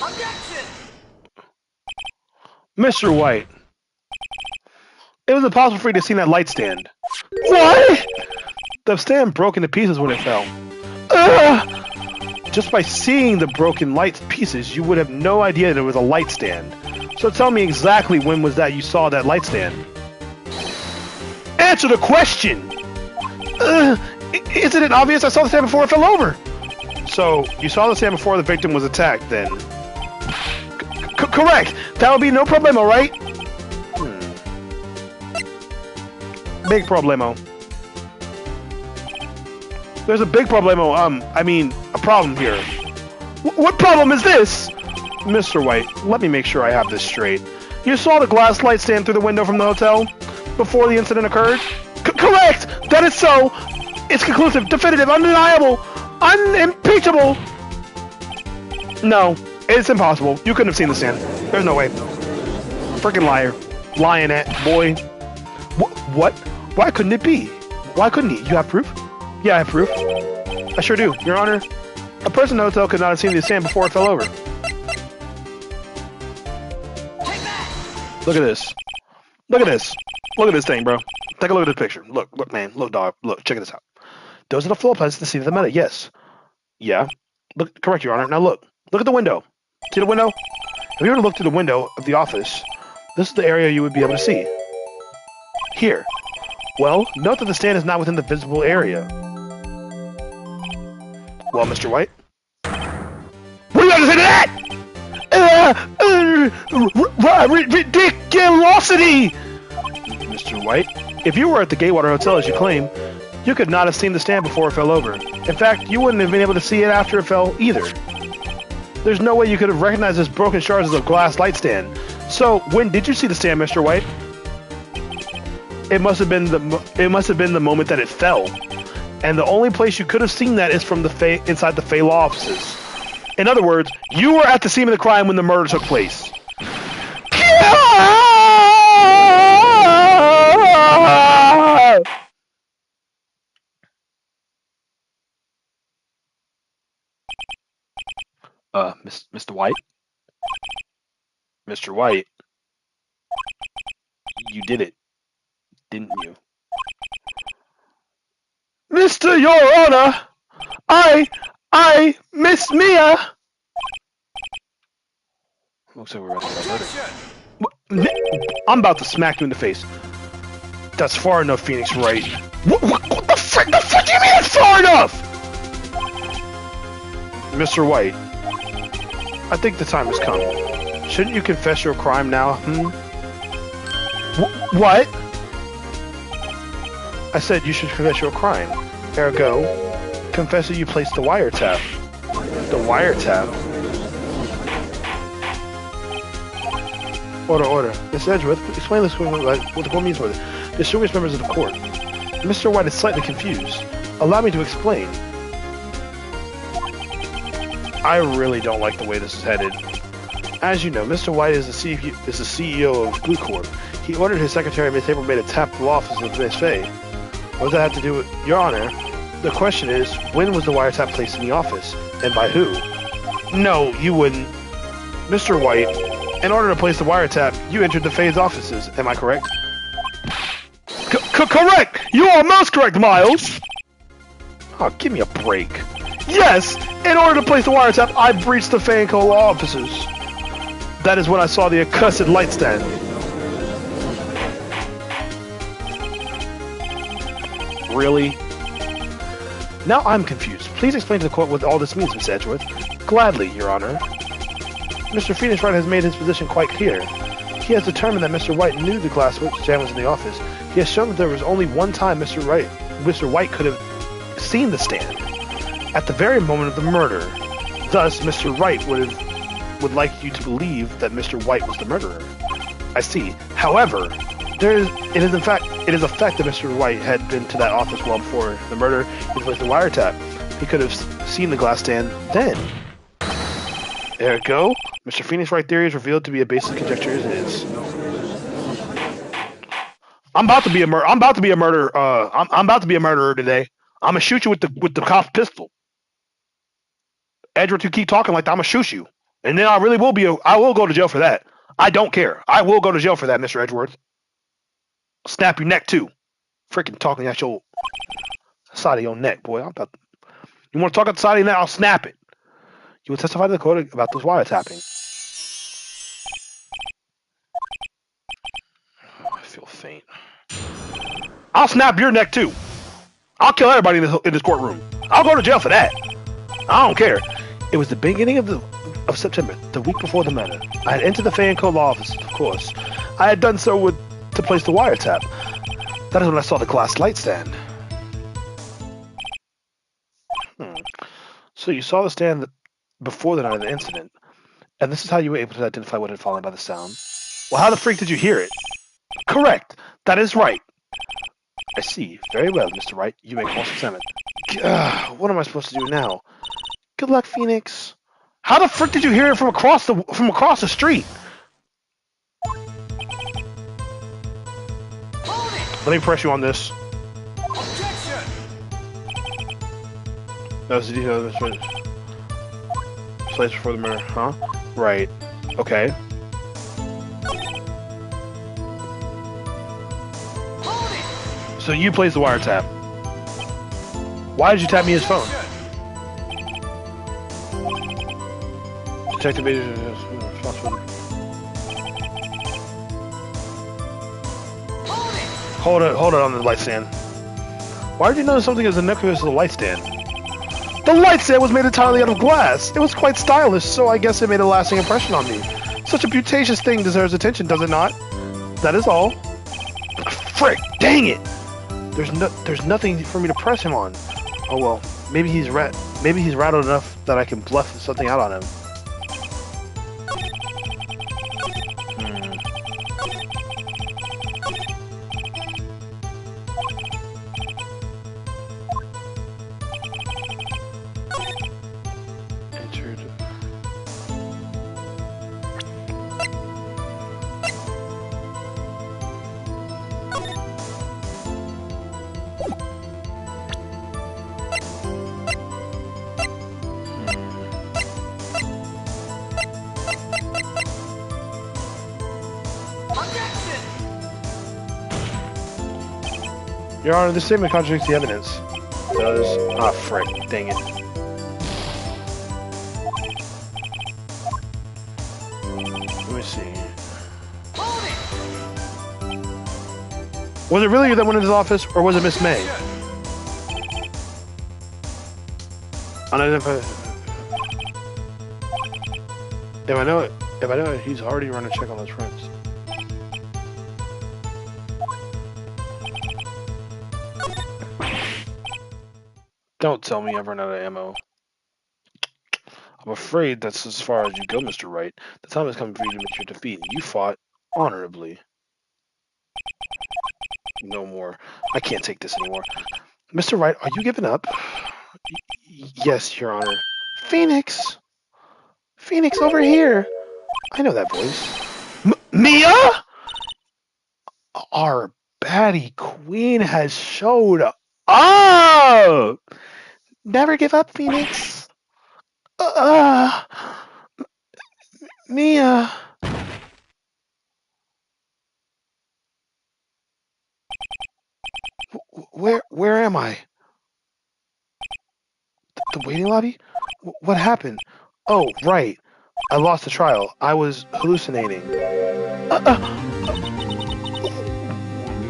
Objection! Mr. White. It was impossible for you to see that light stand. What? The stand broke into pieces when it fell. Just by seeing the broken light pieces, you would have no idea that it was a light stand. So tell me exactly when was that you saw that light stand? Answer the question! Isn't it obvious? I saw the stand before it fell over. So, you saw the stand before the victim was attacked, then? Correct! That would be no problemo, right? Big problemo. There's a big problemo, I mean, a problem here. What problem is this? Mr. White, let me make sure I have this straight. You saw the glass light stand through the window from the hotel before the incident occurred? Correct! That is so! It's conclusive, definitive, undeniable, unimpeachable! No, it's impossible. You couldn't have seen the stand. There's no way. Freaking liar. Lionette, boy. What? Why couldn't it be? Why couldn't he? You have proof? Yeah, I have proof. I sure do, Your Honor. A person in the hotel could not have seen the stand before it fell over. Look at this. Look at this. Look at this thing, bro. Take a look at this picture. Look, man. Look, dog. Look, check this out. Those are the floor plans to see the meta. Yes. Yeah. Look, correct, Your Honor. Now look. Look at the window. See the window? If you were to look through the window of the office, this is the area you would be able to see. Here. Well, note that the stand is not within the visible area. Well, Mr. White? What do you have to say to that? Ridiculosity! Mr. White, if you were at the Gatewater Hotel as you claim, you could not have seen the stand before it fell over. In fact, you wouldn't have been able to see it after it fell either. There's no way you could have recognized this broken shards of glass light stand. So, when did you see the stand, Mr. White? It must have been the moment that it fell. And the only place you could have seen that is from the inside the Fey Law offices. In other words, you were at the scene of the crime when the murder took place. Mr. White? Mr. White? You did it, didn't you? Mr. Your Honor! I, Miss Mia! Looks like we're about to murder. I'm about to smack you in the face. That's far enough, Phoenix Wright. What the frick? The frick do you mean it's far enough? Mr. White, I think the time has come. Shouldn't you confess your crime now, What? I said you should confess your crime. Ergo, confess that you placed the wiretap. The wiretap? Order. Miss Edgeworth, explain this what the court means with it. Distinguished members of the court. Mr. White is slightly confused. Allow me to explain. I really don't like the way this is headed. As you know, Mr. White is the CEO of Blue Corp. He ordered his secretary, Miss April May, to tap the office of Miss Fay. What does that have to do with Your Honor? The question is, when was the wiretap placed in the office, and by who? No, you wouldn't. Mr. White, in order to place the wiretap, you entered the Fay's offices. Am I correct? Correct! You are most correct, Miles! Oh, give me a break. Yes! In order to place the wiretap, I breached the Fay & Co. offices. That is when I saw the accursed light stand. Really? Now I'm confused. Please explain to the court what all this means, Miss Edgeworth. Gladly, Your Honor. Mr. Phoenix Wright has made his position quite clear. He has determined that Mr. White knew the glass jam was in the office. He has shown that there was only one time Mr. White could have seen the stand. At the very moment of the murder. Thus, Mr. Wright would like you to believe that Mr. White was the murderer. I see. However, it is a fact that Mr. White had been to that office well before the murder. He placed the wiretap. He could have seen the glass stand then. There we go. Mr. Phoenix Wright theory is revealed to be a baseless conjecture as it is. I'm about to be a murderer. I'm about to be a murderer today. I'm gonna shoot you with the cop pistol. Edward, you keep talking like that, I'm gonna shoot you, and then I will go to jail for that. I don't care. I will go to jail for that, Mr. Edgeworth. Snap your neck too. Freaking talking at your side of your neck, boy. You want to talk at the side of your neck? I'll snap it. You will testify to the court about this wiretapping. I feel faint. I'll snap your neck too. I'll kill everybody in this courtroom. I'll go to jail for that. I don't care. It was the beginning of September, the week before the murder. I had entered the Fay & Co. law office, of course. I had done so to place the wiretap. That is when I saw the glass light stand. So you saw the stand before the night of the incident, and this is how you were able to identify what had fallen by the sound. Well, how the freak did you hear it? Correct. That is right. I see. Very well, Mr. Wright. You may cross-examine. What am I supposed to do now? Good luck, Phoenix. How the frick did you hear it from across the street? Let me press you on this. Objection! That was the detail of this place before the murder, huh? Right. Okay. So you placed the wiretap. Why did you tap me his phone? Detective agent. Hold it on the light stand. Why did you notice something as innocuous as the light stand? The light stand was made entirely out of glass. It was quite stylish, so I guess it made a lasting impression on me. Such a beauticious thing deserves attention, does it not? That is all. Frick! Dang it! There's nothing for me to press him on. Oh well, maybe he's rattled enough that I can bluff something out on him. Your Honor, this statement contradicts the evidence. Does? Ah, frick. Dang it. Let me see. Was it really you that went into his office, or was it Miss May? Unidentified. If I know it, he's already run a check on those prints. Don't tell me I've run out of ammo. I'm afraid that's as far as you go, Mr. Wright. The time has come for you to admit your defeat. You fought honorably. No more. I can't take this anymore. Mr. Wright, are you giving up? Yes, Your Honor. Phoenix! Phoenix, over here. I know that voice. Mia? Our baddie queen has showed up. Never give up, Phoenix. Uh, Mia. Where am I? The waiting lobby? What happened? Oh, right. I lost the trial. I was hallucinating.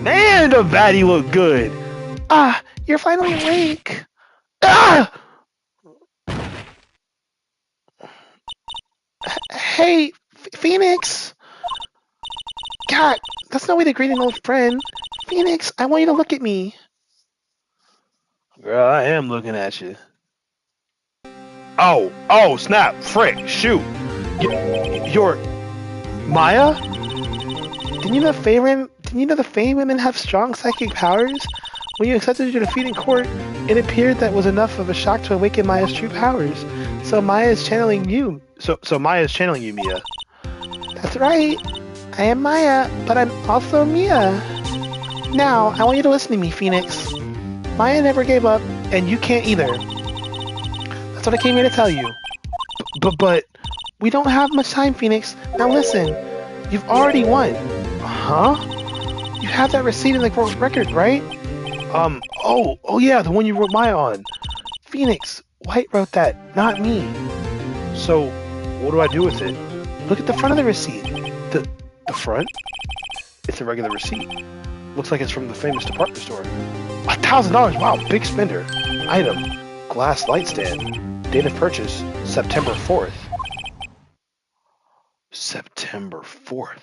Man, the baddie looked good. Ah, you're finally awake. Ah! Hey, Phoenix. God, that's no way to greet an old friend. Phoenix, I want you to look at me. Girl, I am looking at you. Oh, snap, frick, shoot. You're Maya? Didn't you know the Fae women have strong psychic powers? When you accepted your defeat in court, it appeared that was enough of a shock to awaken Maya's true powers. So Maya is channeling you. So Maya is channeling you, Mia. That's right. I am Maya, but I'm also Mia. Now, I want you to listen to me, Phoenix. Maya never gave up, and you can't either. That's what I came here to tell you. But we don't have much time, Phoenix. Now listen, you've already won. Huh? You have that receipt in the court record, right? Oh yeah, the one you wrote Maya on. Phoenix, Wright wrote that, not me. So, what do I do with it? Look at the front of the receipt. The front? It's a regular receipt. Looks like it's from the famous department store. $1,000, wow, big spender. Item, glass light stand. Date of purchase, September 4th. September 4th.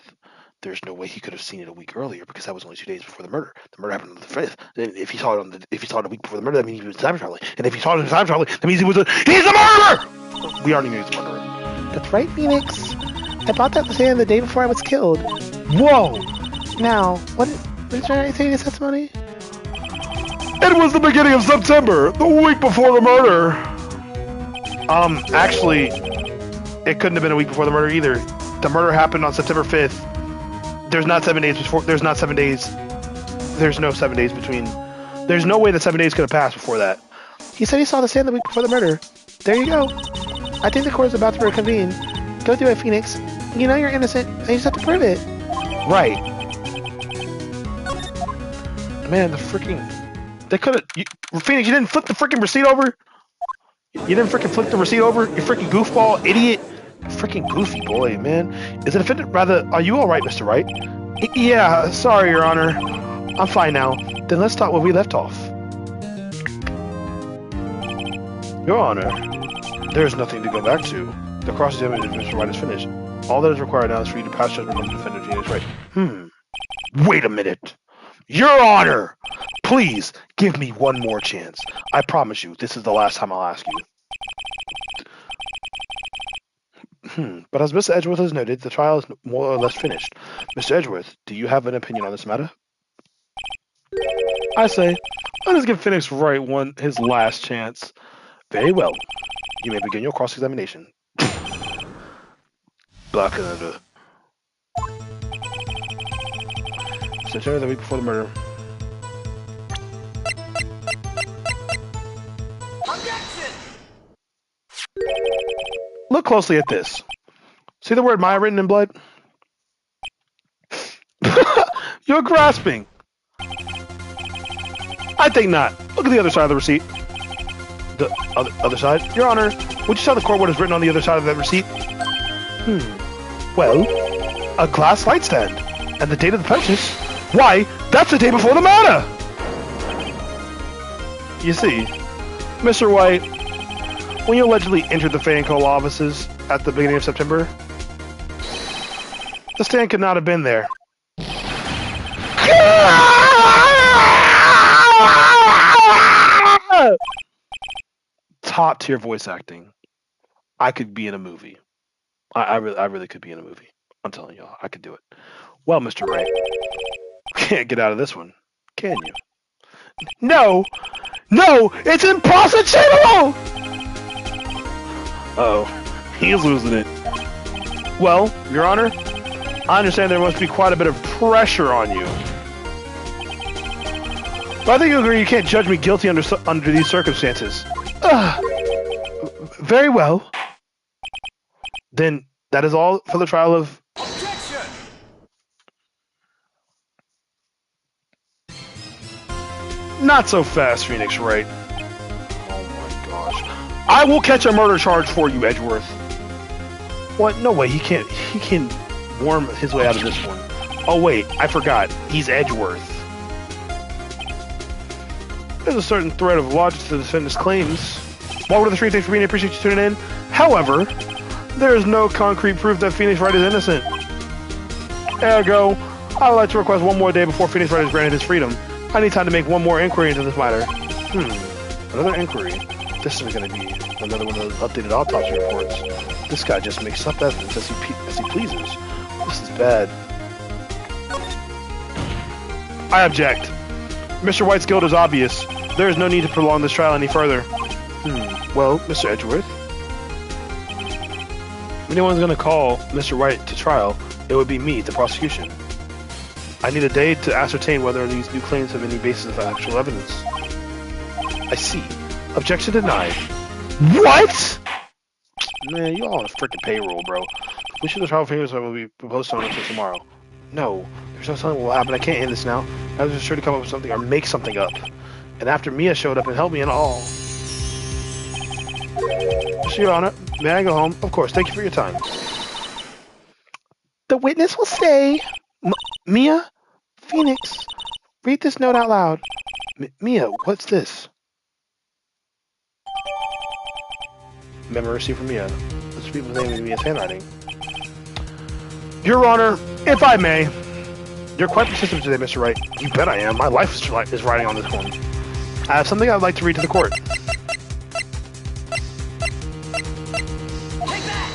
There's no way he could have seen it a week earlier because that was only 2 days before the murder. The murder happened on the 5th. And if he saw it a week before the murder, that means he was time traveling. And if he saw it in time traveling, that means he's a murderer! We already knew he was a murderer. That's right, Phoenix. I bought that sand the day before I was killed. Whoa! Now, what is your saying in testimony?
It was the beginning of September, the week before the murder.
Actually, it couldn't have been a week before the murder either. The murder happened on September 5th. There's not 7 days before. There's not 7 days. There's no 7 days between. There's no way that 7 days could have passed before that. He said he saw the sand the week before the murder. There you go. I think the court is about to reconvene. Go do it, Phoenix. You know you're innocent, and you just have to prove it. Right. Man, the freaking... They could have... Phoenix, you didn't flip the freaking receipt over? You didn't freaking flip the receipt over? You freaking goofball, idiot. Freaking goofy boy, man. Is it offended? Rather, are you alright, Mr. Wright? Yeah, sorry, Your Honor. I'm fine now. Then let's start where we left off. Your Honor, there's nothing to go back to. The cross-examination of Mr. Wright is finished. All that is required now is for you to pass judgment on the defendant, Genius Wright. Wait a minute. Your Honor! Please, give me one more chance. I promise you, this is the last time I'll ask you. But as Mr. Edgeworth has noted, the trial is more or less finished. Mr. Edgeworth, do you have an opinion on this matter? I say, let us give Phoenix Wright his last chance. Very well. You may begin your cross-examination. Black Canada. September the week before the murder.
Objection!
Look closely at this. See the word Maya written in blood? You're grasping. I think not. Look at the other side of the receipt. The other side? Your Honor, would you tell the court what is written on the other side of that receipt? Well, a glass light stand. And the date of the purchase? Why, that's the day before the murder! You see, Mr. White, when you allegedly entered the Fanco offices at the beginning of September, the stand could not have been there. Top tier voice acting. I could be in a movie. I really could be in a movie. I'm telling y'all, I could do it. Well, Mr. Wright, can't get out of this one, can you? No, it's impossible! Uh-oh, He's losing it. Well, Your Honor, I understand there must be quite a bit of pressure on you. But I think you agree you can't judge me guilty under these circumstances. Very well. Then that is all for the trial of...
Objection!
Not so fast, Phoenix Wright. Oh my gosh. I will catch a murder charge for you, Edgeworth. What? No way, he can worm his way out of this one. Oh wait, I forgot. He's Edgeworth. There's a certain thread of logic to the defendant's claims. Welcome to the street, thanks for being here, appreciate you tuning in. However, there is no concrete proof that Phoenix Wright is innocent. Ergo, I would like to request one more day before Phoenix Wright is granted his freedom. I need time to make one more inquiry into this matter. Another inquiry? This is going to be another one of those updated autopsy reports. This guy just makes up evidence as he pleases. This is bad. I object. Mr. White's guilt is obvious. There is no need to prolong this trial any further. Well, Mr. Edgeworth, if anyone's going to call Mr. Wright to trial, it would be me, the prosecution. I need a day to ascertain whether these new claims have any basis of actual evidence. I see. Objection denied. What? Man, you all on a freaking payroll, bro. We should the trial favors will be posted until tomorrow. No, there's no telling what will happen. I can't end this now. I was sure to come up with something or make something up. And after Mia showed up and helped me and all. Mr. Your Honor, may I go home? Of course, thank you for your time. The witness will stay. Mia? Phoenix, read this note out loud. Mia, what's this? Memo received from Mia. This people's name in Mia's handwriting. Your Honor, if I may. You're quite persistent today, Mr. Wright. You bet I am. My life is riding on this one. I have something I'd like to read to the court.
Take that!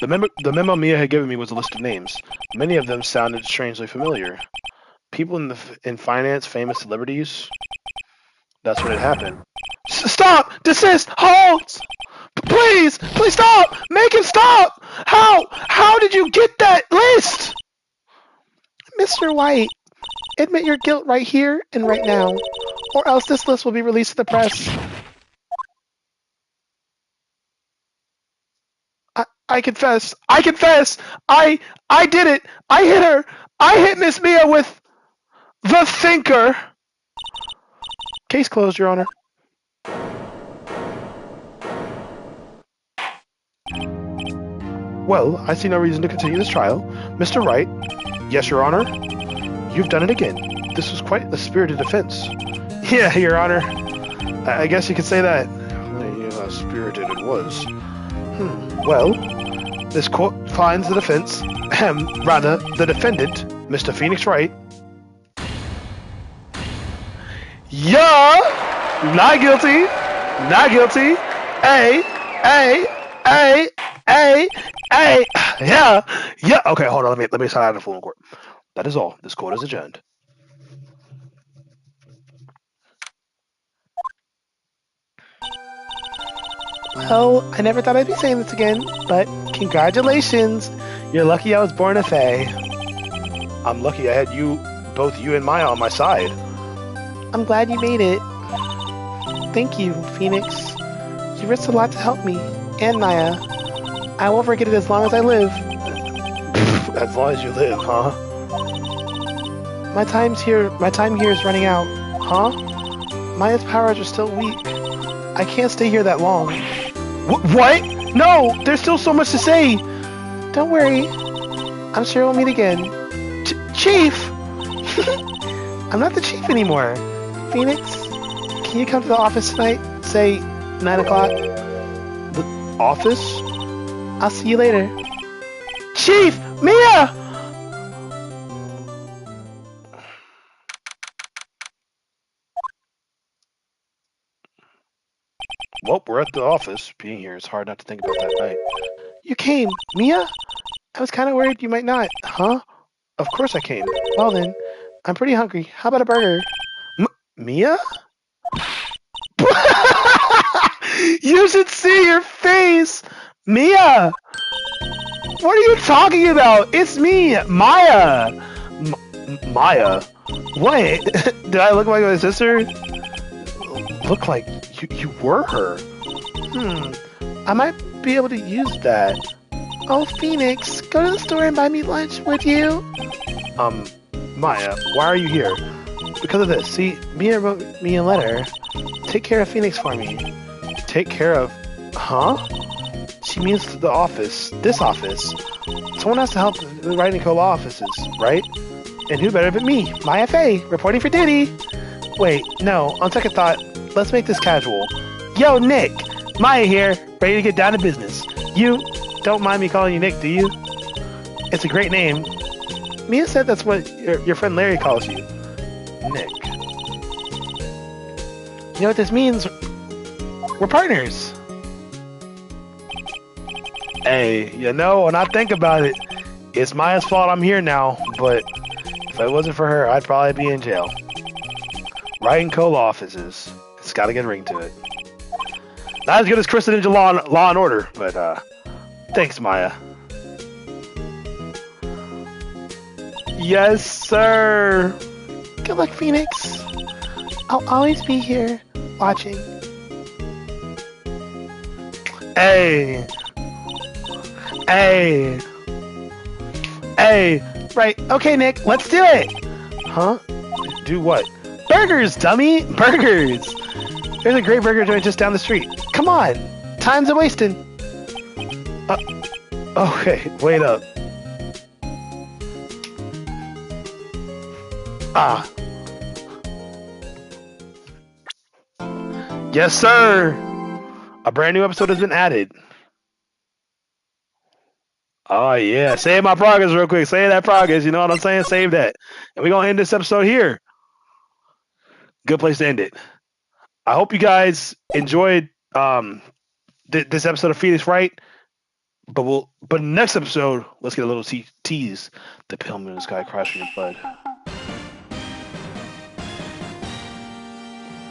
The memo Mia had given me was a list of names. Many of them sounded strangely familiar. People in finance, famous celebrities. That's when it happened. Stop! Desist! Halt! Please! Please stop! Make him stop! How did you get that list? Mr. White, admit your guilt right here and right now, or else this list will be released to the press. I confess. I confess. I did it. I hit her. I hit Miss Mia with the thinker. Case closed, Your Honor. Well, I see no reason to continue this trial. Mr. Wright. Yes, Your Honor. You've done it again. This was quite a spirited defense. Yeah, Your Honor. I guess you could say that. How spirited it was. Well, this court finds the defense, rather, the defendant, Mr. Phoenix Wright. Yeah! Not guilty! Not guilty! Yeah! Okay, hold on, let me sign out of the full court. That is all. This court is adjourned. Well, I never thought I'd be saying this again, but congratulations! You're lucky I was born a Fae. I'm lucky I had both you and Maya on my side. I'm glad you made it. Thank you, Phoenix. You risked a lot to help me, and Maya. I won't forget it as long as I live. As long as you live, huh? My time here is running out, huh? Maya's powers are still weak. I can't stay here that long. What? No! There's still so much to say! Don't worry. I'm sure we'll meet again. Chief! I'm not the chief anymore. Phoenix, can you come to the office tonight? Say, 9 o'clock? The office? I'll see you later. Chief! Mia! Well, we're at the office. Being here, it's hard not to think about that night. You came, Mia? I was kind of worried you might not. Huh? Of course I came. Well then, I'm pretty hungry. How about a burger? Mia? You should see your face, Mia. What are you talking about? It's me, Maya. Maya. What? Did I look like my sister? Look like you were her. I might be able to use that. Oh, Phoenix, go to the store and buy me lunch, would you? Maya, why are you here? Because of this. See, Mia wrote me a letter. Take care of Phoenix for me. Take care of... Huh? She means the office. This office. Someone has to help the Wright and Co. offices, right? And who better but me, Maya Faye, reporting for duty. Wait, no, on second thought, let's make this casual. Yo, Nick! Maya here, ready to get down to business. You don't mind me calling you Nick, do you? It's a great name. Mia said that's what your friend Larry calls you. Nick. You know what this means? We're partners. Hey, you know, when I think about it, it's Maya's fault I'm here now, but if it wasn't for her, I'd probably be in jail. Wright and Co. offices. It's got a good ring to it. Not as good as Kristen Ninja Law and Order, but thanks, Maya. Yes, sir. Good luck, Phoenix. I'll always be here, watching. Hey. Hey. Hey. Right. Okay, Nick. Let's do it. Huh? Do what? Burgers, dummy. Burgers. There's a great burger joint just down the street. Come on. Time's a wasting. Okay. Wait up. Ah. Yes, sir. A brand new episode has been added. Oh, yeah. Save my progress real quick. Save that progress. You know what I'm saying? Save that. And we're going to end this episode here. Good place to end it. I hope you guys enjoyed this episode of Phoenix Wright. But next episode, let's get a little tease. The pale moon in the sky cries for your blood.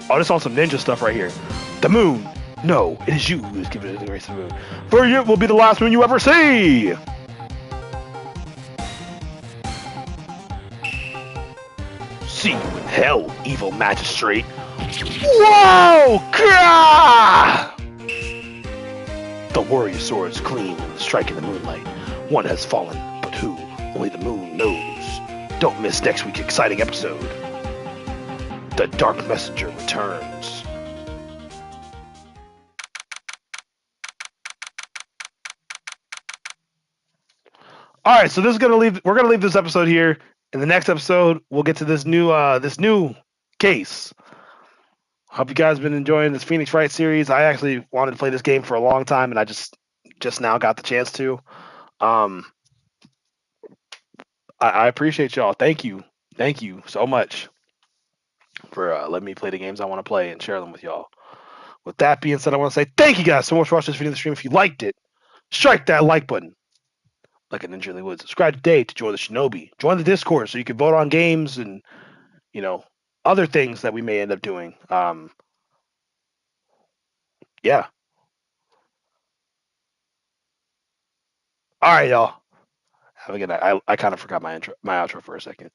Oh, this is on some ninja stuff right here. The moon. No, it is you who is giving it the grace of the moon. For you will be the last moon you ever see. See you in hell, evil magistrate. Whoa! Gah! The warrior swords gleam and strike in the moonlight. One has fallen, but who? Only the moon knows. Don't miss next week's exciting episode. The Dark Messenger returns. All right, so we're gonna leave this episode here. In the next episode, we'll get to this new case. Hope you guys have been enjoying this Phoenix Wright series. I actually wanted to play this game for a long time, and I just now got the chance to. I appreciate y'all. Thank you so much for letting me play the games I want to play and share them with y'all. With that being said, I want to say thank you guys so much for watching this video on the stream. If you liked it, strike that like button like a ninja in the woods. Subscribe today to join the Shinobi. Join the Discord so you can vote on games and, you know, other things that we may end up doing. Yeah. All right, y'all. Have a good night. I kind of forgot my outro for a second.